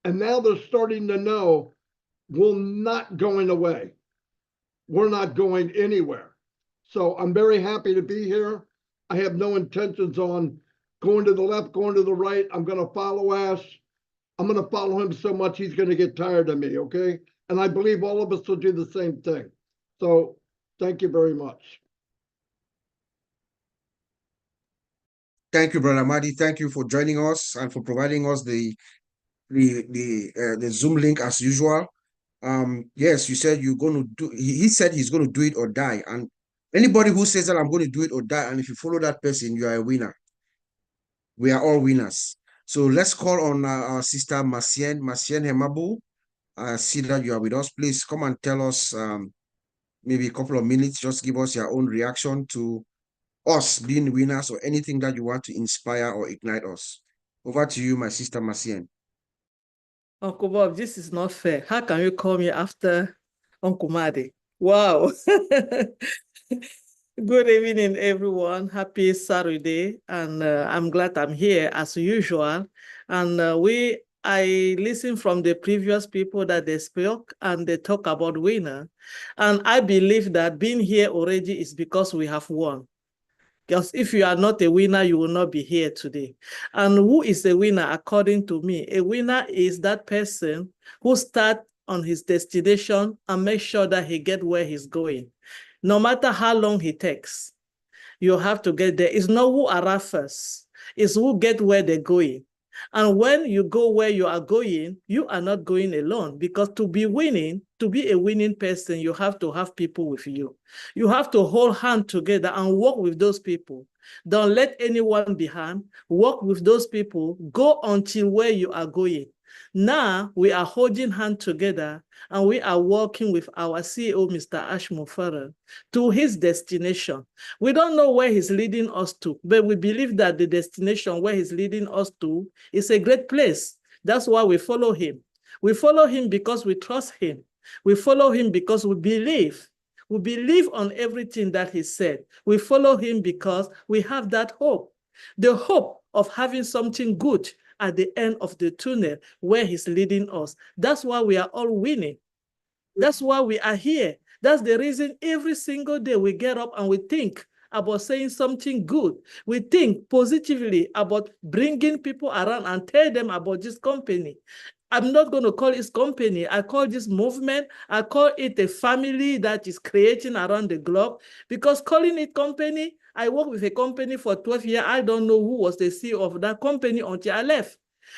And now they're starting to know we're not going away. We're not going anywhere. So I'm very happy to be here. I have no intentions on going to the left, going to the right. I'm going to follow Ash. I'm going to follow him so much he's going to get tired of me, okay? And I believe all of us will do the same thing. So thank you very much. Thank you, Brother Madi. Thank you for joining us and for providing us the Zoom link as usual. Yes, you said you're going to do, he said he's going to do it or die. And anybody who says that I'm going to do it or die, and if you follow that person, you are a winner. We are all winners. So let's call on our sister Macien Hemabu. I see that you are with us. Please come and tell us maybe a couple of minutes. Just give us your own reaction to us being winners or anything that you want to inspire or ignite us. Over to you, my sister Macien. Uncle Bob, this is not fair. How can you call me after Uncle Madi? Wow. Good evening, everyone. Happy Saturday. And I'm glad I'm here as usual. And I listened from the previous people that they spoke and they talk about winner. And I believe that being here already is because we have won. Because if you are not a winner, you will not be here today. And who is a winner according to me? A winner is that person who starts on his destination and makes sure that he gets where he's going. No matter how long it takes, you have to get there. It's not who arrive first. It's who get where they're going. And when you go where you are going, you are not going alone, because to be winning, to be a winning person, you have to have people with you. You have to hold hands together and work with those people. Don't let anyone behind. Work with those people. Go until where you are going. Now we are holding hands together and we are working with our CEO, Mr. Ash Mufareh, to his destination. We don't know where he's leading us to, but we believe that the destination where he's leading us to is a great place. That's why we follow him. We follow him because we trust him. We follow him because we believe. We believe on everything that he said. We follow him because we have that hope. The hope of having something good at the end of the tunnel where he's leading us. That's why we are all winning. That's why we are here. That's the reason every single day we get up and we think about saying something good. We think positively about bringing people around and tell them about this company. I'm not going to call it company. I call this movement. I call it a family that is creating around the globe, because calling it company, I worked with a company for 12 years. I don't know who was the CEO of that company until I left.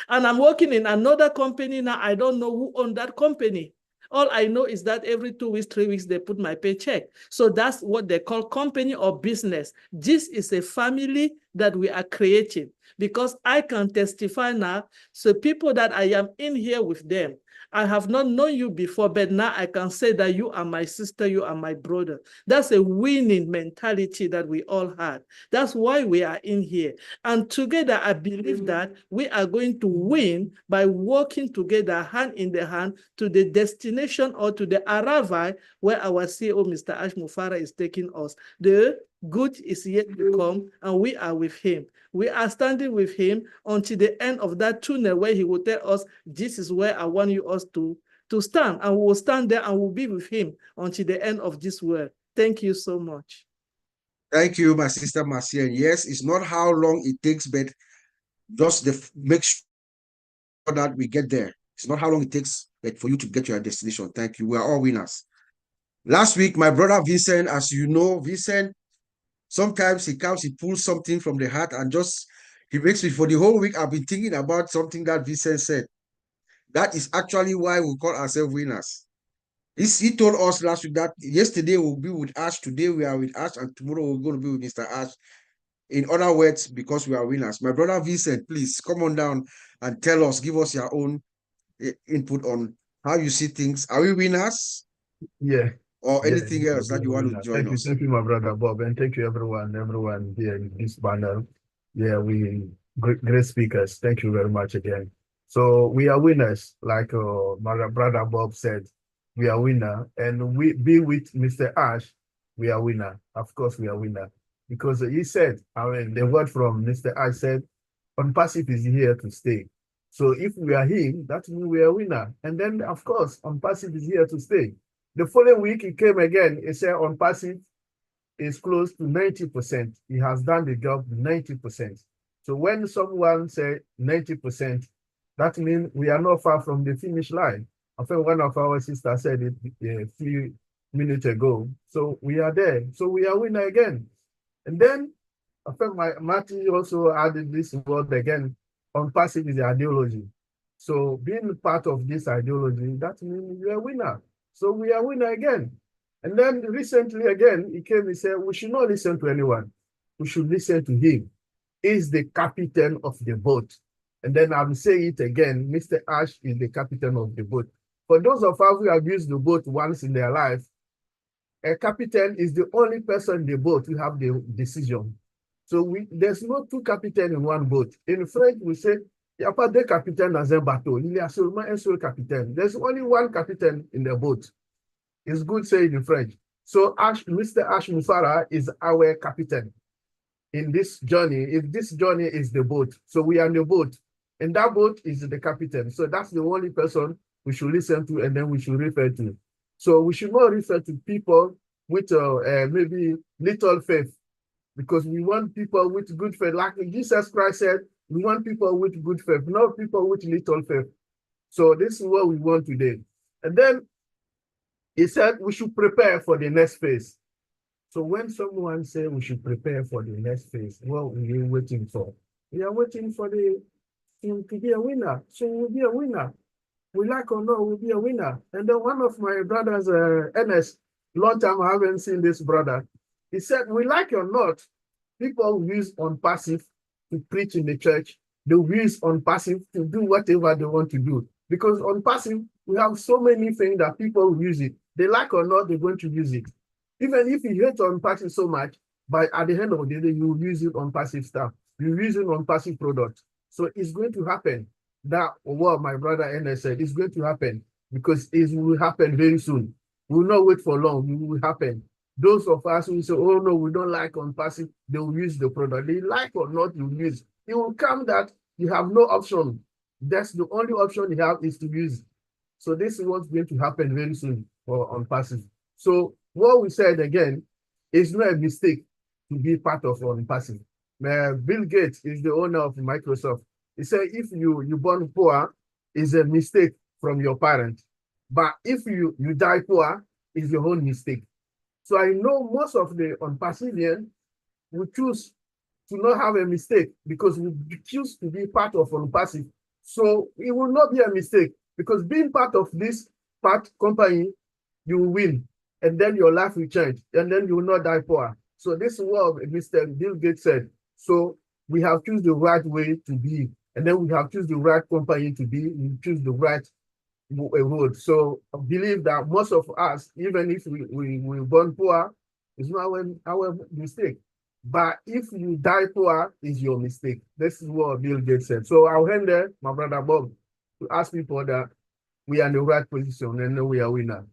And I'm working in another company now. I don't know who owned that company. All I know is that every 2 weeks, 3 weeks, they put my paycheck. So that's what they call company or business. This is a family that we are creating, because I can testify now. So people that I am in here with them, I have not known you before, but now I can say that you are my sister, you are my brother. That's a winning mentality that we all had. That's why we are in here. And together, I believe that we are going to win by working together, hand in the hand, to the destination or to the arrival where our CEO, Mr. Ash Mufara, is taking us. The good is yet to come, and we are with him. We are standing with him until the end of that tunnel, where he will tell us, this is where I want you us to stand, and we will stand there and we'll be with him until the end of this world. Thank you so much. Thank you, my sister Marcia. Yes, it's not how long it takes, but just make sure that we get there. It's not how long it takes, but for you to get to your destination. Thank you. We are all winners. Last week, my brother Vincent, as you know, Vincent, sometimes he comes, he pulls something from the heart and just, he makes me, for the whole week, I've been thinking about something that Vincent said. That is actually why we call ourselves winners. He told us last week that yesterday we'll be with Ash, today we are with Ash, and tomorrow we're going to be with Mr. Ash. In other words, because we are winners. My brother Vincent, please come on down and tell us, give us your own input on how you see things. Are we winners? Yeah. Or anything else that you want to join us? Thank you, my brother Bob, and thank you everyone here in this panel. Yeah, we great speakers. Thank you very much again. So we are winners, like my brother Bob said. We are winner, and we be with Mr. Ash. We are winner. Of course, we are winner, because he said, I mean, the word from Mr. Ash said, "OnPassive is here to stay." So if we are him, that means we are winner. And then, of course, OnPassive is here to stay. The following week, he came again. He said OnPassive is close to 90%. He has done the job 90%. So when someone say 90%, that means we are not far from the finish line. I think one of our sisters said it a few minutes ago. So we are there. So we are winner again. And then I think Martin also added this word again. OnPassive is the ideology. So being part of this ideology, that means we are winner. So we are winner again. And then recently again, he came and said, we should not listen to anyone. We should listen to him. He's the captain of the boat. And then I'm saying it again, Mr. Ash is the captain of the boat. For those of us who have used the boat once in their life, a captain is the only person in the boat who have the decision. So there's no two captains in one boat. In French, we say, il n'y a pas deux capitaines dans un bateau. Il y a seulement un seul capitaine. There's only one captain in the boat. It's good saying in French. So Mr. Ash Mufara is our captain in this journey. If this journey is the boat, so we are in the boat, and that boat is the captain. So that's the only person we should listen to, and then we should refer to. So we should not refer to people with maybe little faith, because we want people with good faith. Like Jesus Christ said, we want people with good faith, not people with little faith. So this is what we want today. And then he said we should prepare for the next phase. So when someone says we should prepare for the next phase, what are we waiting for? We are waiting for to be a winner. So we'll be a winner. We like or not, we'll be a winner. And then one of my brothers, Ernest, long time I haven't seen this brother. He said, we like or not, people use OnPassive to preach in the church. They use OnPassive to do whatever they want to do. Because OnPassive, we have so many things that people use it. They like or not, they're going to use it. Even if you hate OnPassive so much, but at the end of the day, you will use it on passive stuff. You use it on passive products. So it's going to happen. That what my brother Ernest said is going to happen, because it will happen very soon. We will not wait for long. It will happen. Those of us who say, oh no, we don't like OnPassive, they will use the product. They like or not, you use. It will come that you have no option. That's the only option you have, is to use. So this is what's going to happen very soon for OnPassive. So what we said again is not a mistake to be part of OnPassive. Bill Gates is the owner of Microsoft. He said, if you born poor, is a mistake from your parents. But if you die poor, is your own mistake. So I know most of the OnPassivians will choose to not have a mistake, because we choose to be part of OnPassive. So it will not be a mistake, because being part of this part company, you will win, and then your life will change, and then you will not die poor. So this is what Mr. Bill Gates said. So we have choose the right way to be, and then we have choose the right company to be, we choose the right road. So I believe that most of us, even if we born poor, it's not our mistake. But if you die poor, it's your mistake. This is what Bill Gates said. So I'll hand there, my brother Bob, to ask people that we are in the right position and know we are winner.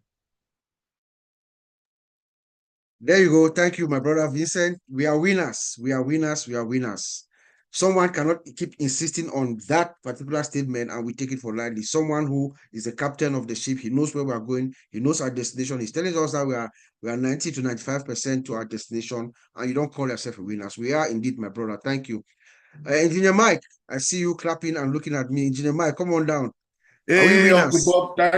There you go. Thank you, my brother Vincent. We are winners. We are winners. We are winners. Someone cannot keep insisting on that particular statement and we take it for lightly. Someone who is the captain of the ship, he knows where we are going, he knows our destination. He's telling us that we are 90 to 95% to our destination, and you don't call yourself a winner. We are indeed, my brother. Thank you. Engineer Mike, I see you clapping and looking at me. Engineer Mike, come on down. Are we Hey, winners? Uncle Bob,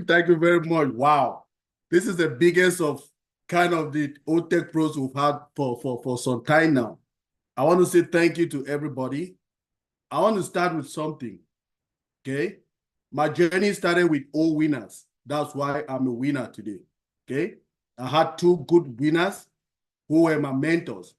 thank you very much. Wow. This is the biggest of kind of the OTECH pros we've had for some time now. I want to say thank you to everybody. I want to start with something, okay? My journey started with all winners. That's why I'm a winner today, okay? I had two good winners who were my mentors.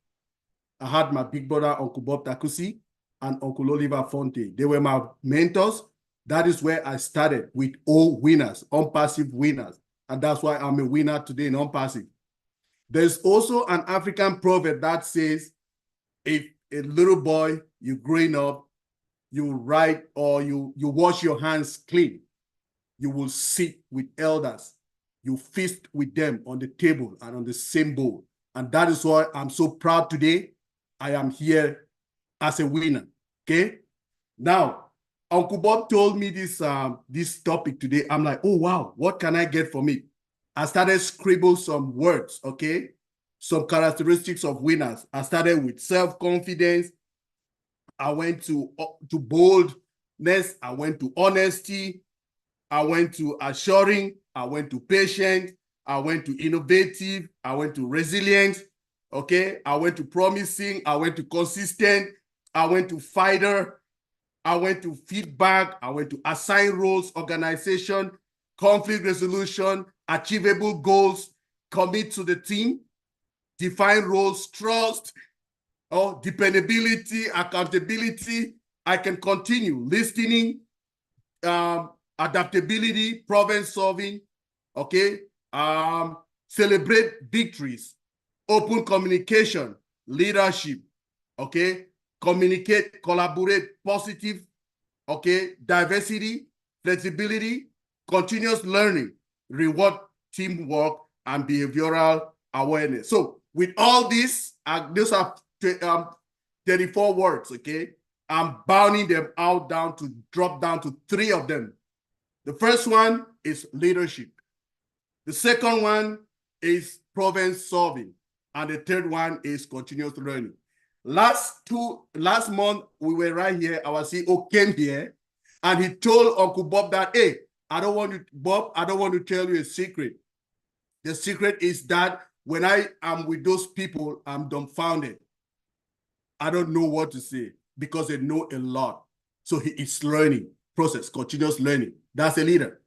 I had my big brother, Uncle Bob Takusi, and Uncle Oliver Fonte. They were my mentors. That is where I started, with all winners, unpassive winners. And that's why I'm a winner today in unpassive. There's also an African proverb that says, if a little boy, you're growing up, you write or you wash your hands clean, you will sit with elders, you feast with them on the table and on the same bowl. And that is why I'm so proud today. I am here as a winner, okay? Now, Uncle Bob told me this topic today. I'm like, oh, wow, what can I get from it? I started scribble some words, okay? Some characteristics of winners. I started with self-confidence. I went to boldness. I went to honesty. I went to assuring. I went to patient. I went to innovative. I went to resilient, okay? I went to promising. I went to consistent. I went to fighter. I went to feedback. I went to assign roles, organization, conflict resolution, achievable goals, commit to the team, define roles, trust, dependability, accountability. I can continue listening, adaptability, problem solving, okay? Celebrate victories, open communication, leadership, okay? Communicate, collaborate, positive, okay? Diversity, flexibility, continuous learning, reward teamwork, and behavioral awareness. So with all this, those are 34 words, okay? I'm bounding them out drop down to 3 of them. The first one is leadership. The second one is problem solving. And the third one is continuous learning. Last month, we were right here, our CEO came here, and he told Uncle Bob that, hey, I don't want to tell you a secret. The secret is that when I am with those people, I'm dumbfounded. I don't know what to say because they know a lot. So he is learning process, continuous learning. That's a leader.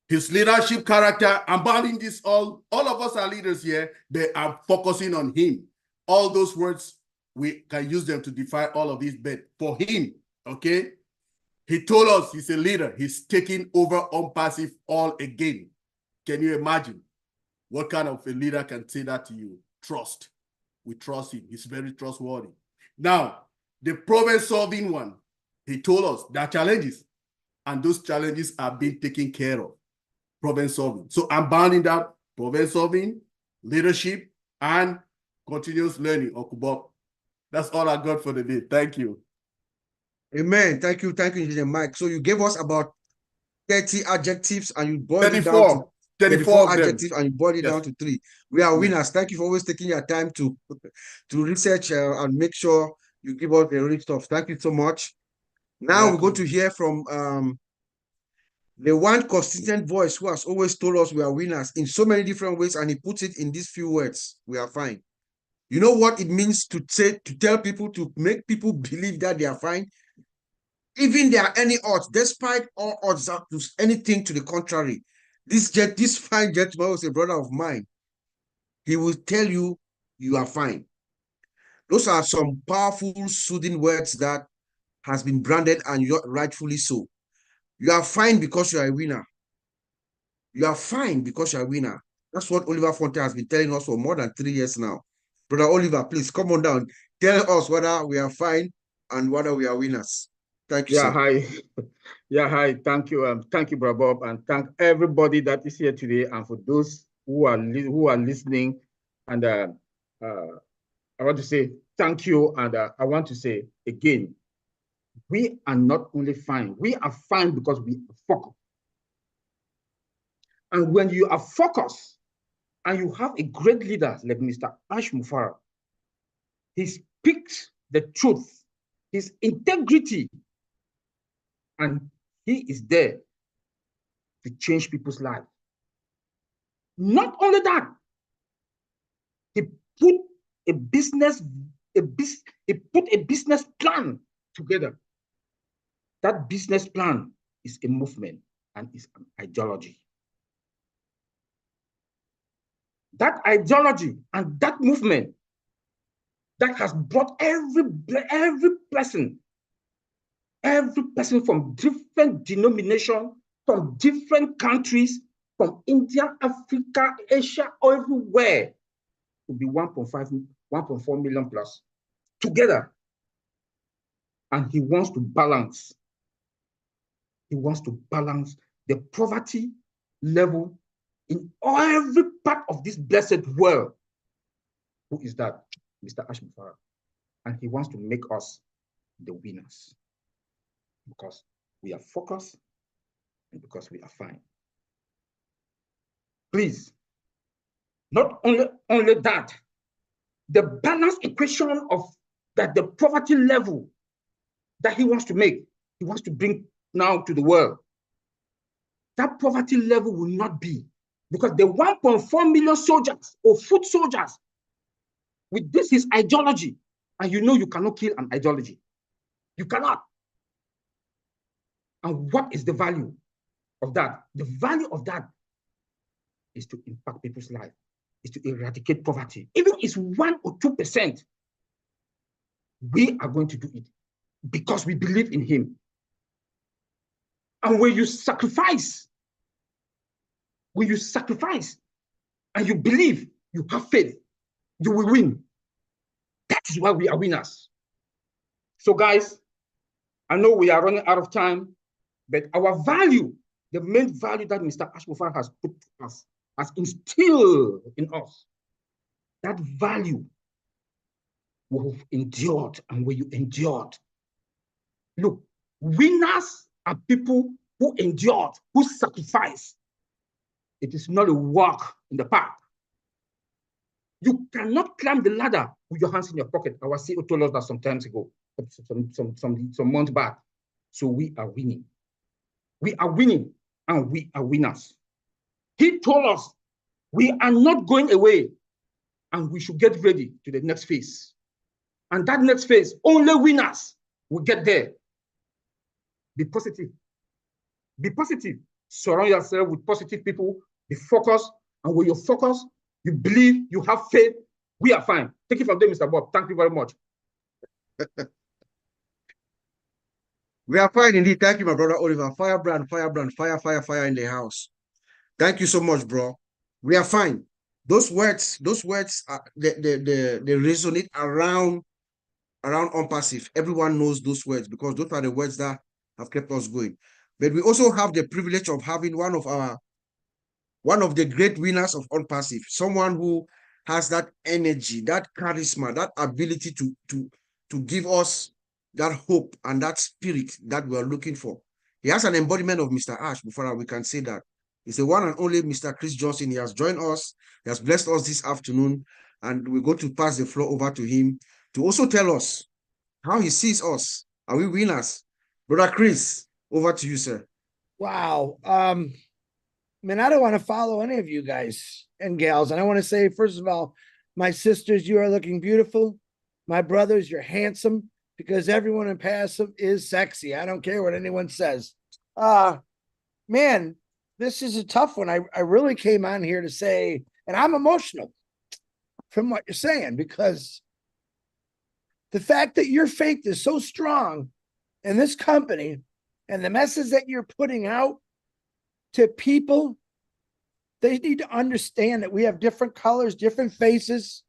His leadership character, I'm bounding this all of us are leaders here. They are focusing on him. All those words, we can use them to define all of these, but for him, okay, he told us he's a leader. He's taking over unpassive all again. Can you imagine? What kind of a leader can say that to you? Trust. We trust him. He's very trustworthy. Now, the problem-solving one, he told us there are challenges, and those challenges are being taken care of. Problem-solving. So I'm bounding that problem-solving, leadership, and continuous learning, Uncle Bob. That's all I got for the day. Thank you. Amen. Thank you, Engineer Mike. So you gave us about 30 adjectives and you boiled it down to 34 adjectives and you boiled it down to 3. We are winners. Thank you for always taking your time to research and make sure you give us the real stuff. Thank you so much. Now we're going to hear from the one consistent voice who has always told us we are winners in so many different ways, and he puts it in these few words: we are fine. You know what it means to tell people, to make people believe that they are fine? Even there are any odds, despite all odds, anything to the contrary, This fine gentleman was a brother of mine. He will tell you, you are fine. Those are some powerful, soothing words that has been branded, and you're rightfully so. You are fine because you are a winner. You are fine because you're a winner. That's what Oliver Fonte has been telling us for more than 3 years now. Brother Oliver, please come on down. Tell us whether we are fine and whether we are winners. Thank you, Yeah, sir. hi. Yeah, hi. Thank you, Brother Bob, and thank everybody that is here today, and for those who are listening. And I want to say thank you, and I want to say again, we are not only fine, we are fine because we are focused. And when you are focused, and you have a great leader like Mr. Ash Mufara, he speaks the truth, his integrity, and he is there to change people's lives. Not only that, he put a business plan together. That business plan is a movement and is an ideology. That ideology and that movement that has brought every person from different denominations, from different countries, from India, Africa, Asia, everywhere, to be 1.4 million plus together. And he wants to balance. He wants to balance the poverty level in every part of this blessed world. Who is that? Mr. Ash Mufara. And he wants to make us the winners because we are focused and because we are fine. Please, not only that, the balance equation of that the poverty level that he wants to make, he wants to bring now to the world. That poverty level will not be, because the 1.4 million soldiers or foot soldiers with this his ideology, and you know you cannot kill an ideology. You cannot. And what is the value of that? The value of that is to impact people's life, is to eradicate poverty. Even if it's 1 or 2%, we are going to do it because we believe in him. And when you sacrifice and you believe, you have faith, you will win. That is why we are winners. So guys, I know we are running out of time, but our value, the main value that Mr. Ash Mufara has put to us, has instilled in us, that value we've endured. And when you endured, look, winners are people who endured, who sacrificed. It is not a walk in the park. You cannot climb the ladder with your hands in your pocket. Our CEO told us that some times ago, some months back. So we are winning. We are winning, and we are winners. He told us we are not going away, and we should get ready to the next phase. And that next phase, only winners will get there. Be positive. Be positive. Surround yourself with positive people. Be focused. And when you're focused, you believe, you have faith, we are fine. Take it from there, Mr. Bob. Thank you very much. We are fine indeed. Thank you, my brother Oliver. Firebrand, fire in the house. Thank you so much, bro. We are fine. Those words they resonate around unpassive. Everyone knows those words because those are the words that have kept us going. But we also have the privilege of having one of the great winners of unpassive, someone who has that energy, that charisma, that ability to give us that hope and that spirit that we are looking for. He has an embodiment of Mr. Ash. Before we can say that. He's the one and only Mr. Chris Johnson. He has joined us. He has blessed us this afternoon. And we're going to pass the floor over to him to also tell us how he sees us. Are we winners? Brother Chris, over to you, sir. Wow. Man, I don't want to follow any of you guys and gals. And I want to say, first of all, my sisters, you are looking beautiful. My brothers, you're handsome, because everyone in passive is sexy. I don't care what anyone says. Man, this is a tough one. I really came on here to say, and I'm emotional from what you're saying, because the fact that your faith is so strong in this company and the message that you're putting out to people, they need to understand that we have different colors, different faces.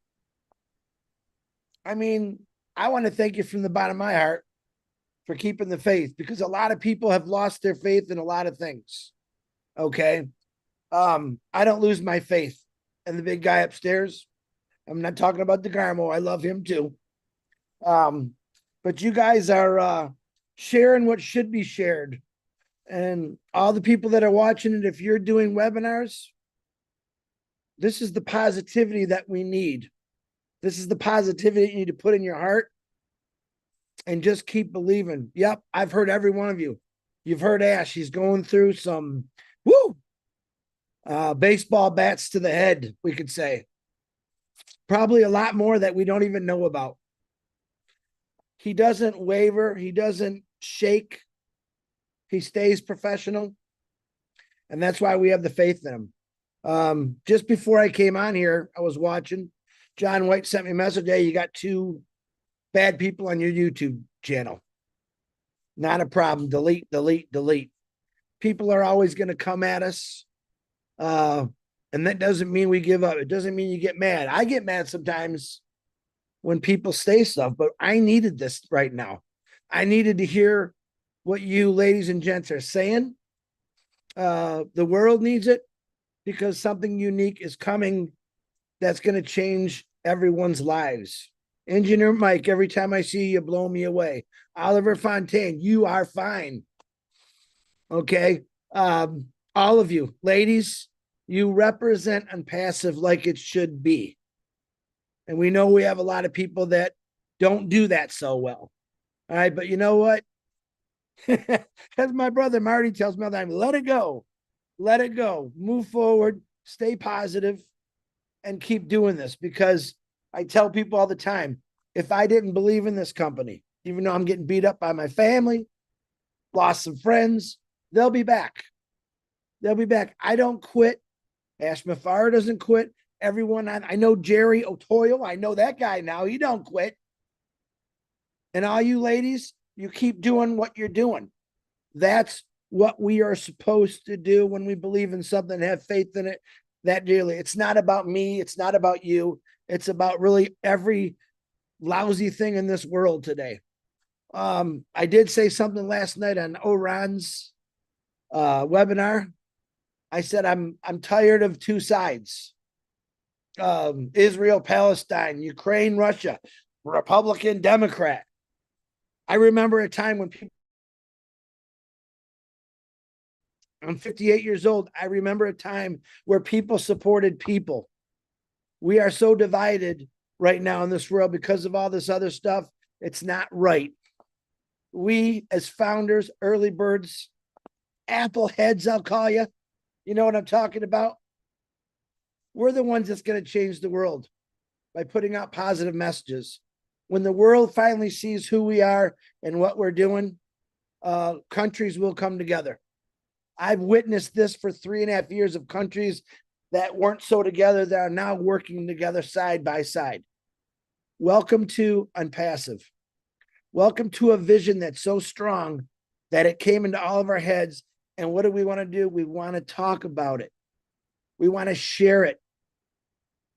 I mean, I want to thank you from the bottom of my heart for keeping the faith, because a lot of people have lost their faith in a lot of things. Okay. I don't lose my faith in the big guy upstairs. I'm not talking about DeGarmo. I love him too. But you guys are sharing what should be shared. And all the people that are watching it, if you're doing webinars, this is the positivity that we need. This is the positivity you need to put in your heart and just keep believing. Yep, I've heard every one of you. You've heard Ash. He's going through some baseball bats to the head, we could say. Probably a lot more that we don't even know about. He doesn't waver. He doesn't shake. He stays professional. And that's why we have the faith in him. Just before I came on here, I was watching. John White sent me a message. Hey, you got 2 bad people on your YouTube channel. Not a problem. Delete, delete, delete. People are always going to come at us. And that doesn't mean we give up. It doesn't mean you get mad. I get mad sometimes when people say stuff, but I needed this right now. I needed to hear what you ladies and gents are saying. The world needs it, because something unique is coming that's going to change everyone's lives. Engineer Mike, every time I see you, blow me away. Oliver Fontaine, you are fine. Okay. All of you, ladies, you represent Unpassive like it should be. And we know we have a lot of people that don't do that so well. All right. But you know what? As my brother Marty tells me all the time, let it go. Let it go. Move forward. Stay positive and keep doing this, because I tell people all the time, if I didn't believe in this company, even though I'm getting beat up by my family, lost some friends, they'll be back. They'll be back. I don't quit. Ash Mafara doesn't quit. Everyone, I know Jerry O'Toole. I know that guy now. He don't quit. And all you ladies, you keep doing what you're doing. That's what we are supposed to do when we believe in something, have faith in it that dearly. It's not about me. It's not about you. It's about really every lousy thing in this world today. I did say something last night on Oran's webinar. I said, I'm tired of 2 sides. Israel, Palestine, Ukraine, Russia, Republican, Democrat. I remember a time when people, I'm 58 years old. I remember a time where people supported people. We are so divided right now in this world because of all this other stuff. It's not right. We, as founders, early birds, apple heads, I'll call you. You know what I'm talking about? We're the ones that's going to change the world by putting out positive messages. When the world finally sees who we are and what we're doing, countries will come together. I've witnessed this for 3.5 years of countries that weren't so together that are now working together side by side. Welcome to Unpassive. Welcome to a vision that's so strong that it came into all of our heads. And what do we want to do? We want to talk about it. We want to share it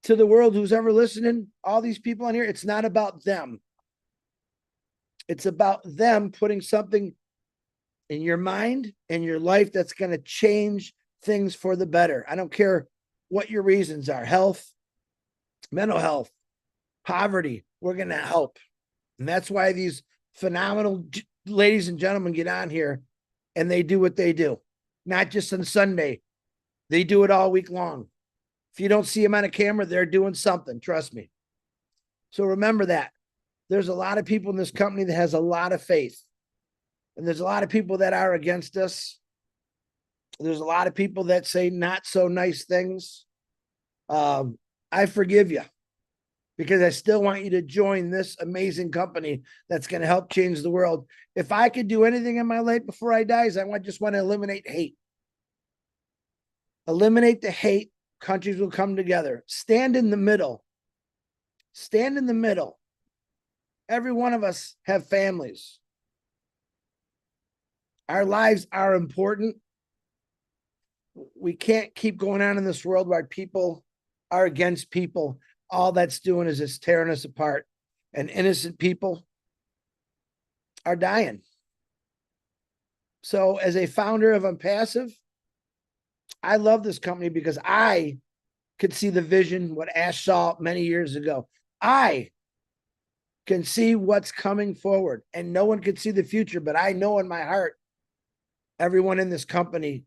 to the world who's ever listening. All these people on here, it's not about them. It's about them putting something in your mind and your life that's going to change things for the better. I don't care what your reasons are: health, mental health, poverty. We're going to help. And that's why these phenomenal ladies and gentlemen get on here and they do what they do. Not just on Sunday. They do it all week long. If you don't see them on a camera, they're doing something. Trust me. So remember that. There's a lot of people in this company that has a lot of faith. And there's a lot of people that are against us. There's a lot of people that say not so nice things. I forgive you, because I still want you to join this amazing company that's going to help change the world. If I could do anything in my life before I die, is I just want to eliminate hate. Eliminate the hate. Countries will come together. Stand in the middle. Stand in the middle. Every one of us have families. Our lives are important. We can't keep going on in this world where people are against people. All that's doing is it's tearing us apart. And innocent people are dying. So as a founder of Unpassive, I love this company because I could see the vision, what Ash saw many years ago. I can see what's coming forward, and no one can see the future, but I know in my heart, everyone in this company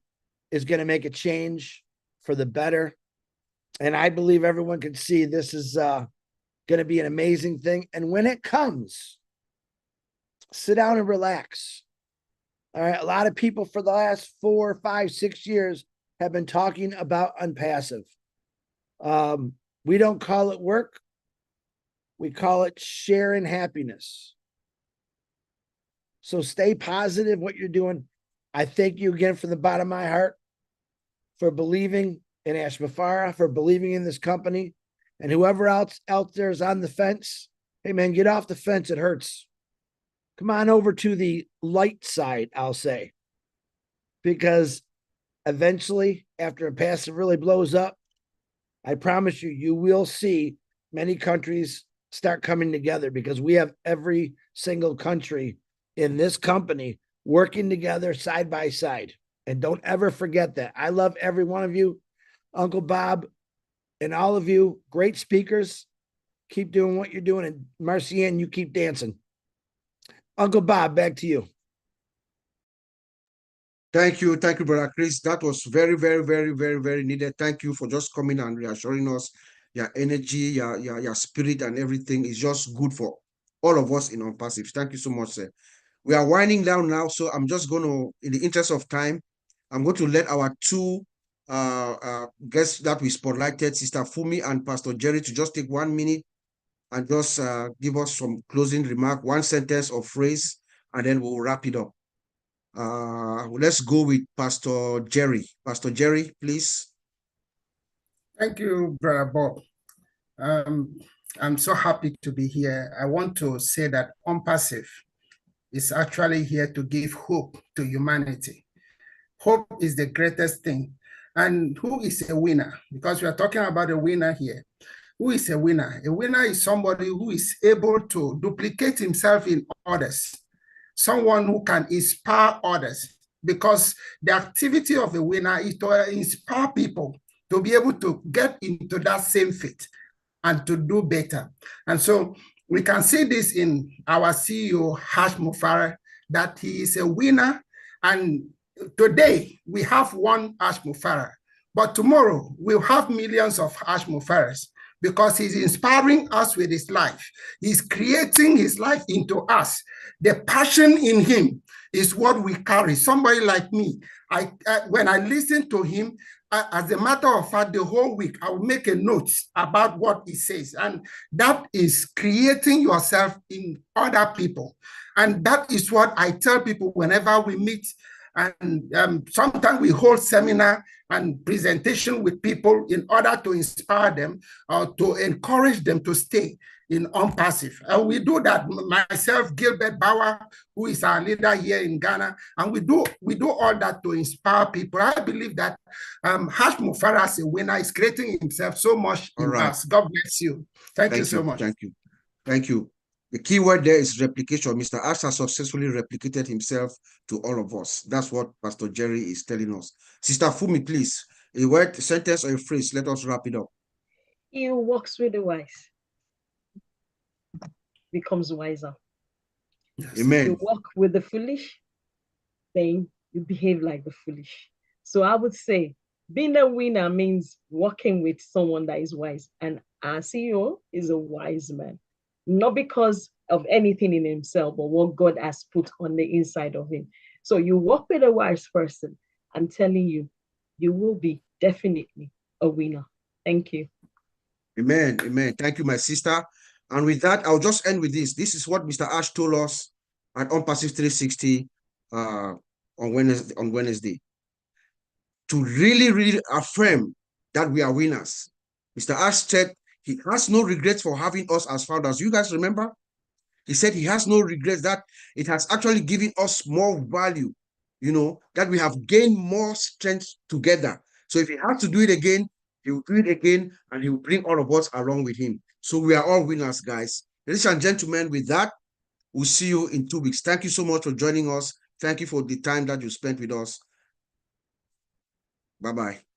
is going to make a change for the better. And I believe everyone can see this is going to be an amazing thing. And when it comes, sit down and relax. All right. A lot of people for the last 4, 5, 6 years have been talking about Unpassive. We don't call it work. We call it sharing happiness. So stay positive what you're doing. I thank you again from the bottom of my heart for believing in Ash Mufara, for believing in this company, and whoever else out there is on the fence. Hey man, get off the fence. It hurts. Come on over to the light side, I'll say, because eventually, after Unpassive really blows up, I promise you, you will see many countries start coming together because we have every single country in this company working together side by side. And don't ever forget that. I love every one of you, Uncle Bob, and all of you, great speakers. Keep doing what you're doing. And Marcianne, you keep dancing. Uncle Bob, back to you. Thank you, Brother Chris. That was very, very, very, very, very needed. Thank you for just coming and reassuring us. Your energy, your spirit, and everything is just good for all of us in Unpassive. Thank you so much, sir. We are winding down now, so I'm just going to, in the interest of time, I'm going to let our two guests that we spotlighted, Sister Fumi and Pastor Jerry, to just take 1 minute and just give us some closing remark, one sentence or phrase, and then we'll wrap it up. Let's go with Pastor Jerry. Pastor Jerry, please. Thank you, Brother Bob. I'm so happy to be here. I want to say that Unpassive is actually here to give hope to humanity. Hope is the greatest thing. And who is a winner? Because we are talking about a winner here. Who is a winner? A winner is somebody who is able to duplicate himself in others. Someone who can inspire others, because the activity of a winner is to inspire people to be able to get into that same fit and to do better. And so we can see this in our CEO, Ash Mufara, that he is a winner. And today we have one Ash Mufara, but tomorrow we'll have millions of Ash Mufaras, because he's inspiring us with his life. He's creating his life into us. The passion in him is what we carry. Somebody like me, when I listen to him, as a matter of fact, the whole week, I will make a note about what he says. And that is creating yourself in other people. And that is what I tell people whenever we meet. And sometimes we hold seminar and presentation with people in order to inspire them or to encourage them to stay in Unpassive. And we do that, myself, Gilbert Bauer, who is our leader here in Ghana, and we do all that to inspire people. I believe that Ash Mufara, as a winner, is creating himself so much in us. God bless you. Thank you so much. Thank you. Thank you. The key word there is replication. Mr. Ash has successfully replicated himself to all of us. That's what Pastor Jerry is telling us. Sister Fumi, please, a word, a sentence, or a phrase. Let us wrap it up. He who walks with the wise becomes wiser. Amen. You walk with the foolish, then you behave like the foolish. So I would say being a winner means walking with someone that is wise. And our CEO is a wise man. Not because of anything in himself, but what God has put on the inside of him. So you walk with a wise person. I'm telling you, you will be definitely a winner. Thank you. Amen. Amen. Thank you, my sister. And with that, I'll just end with this. This is what Mr. Ash told us at Unpassive 360 on Wednesday. to really, really affirm that we are winners. Mr. Ash said he has no regrets for having us as founders. You guys remember? He said he has no regrets, that it has actually given us more value, you know, that we have gained more strength together. So if he has to do it again, he will do it again, and he will bring all of us along with him. So we are all winners, guys. Ladies and gentlemen, with that, we'll see you in 2 weeks. Thank you so much for joining us. Thank you for the time that you spent with us. Bye-bye.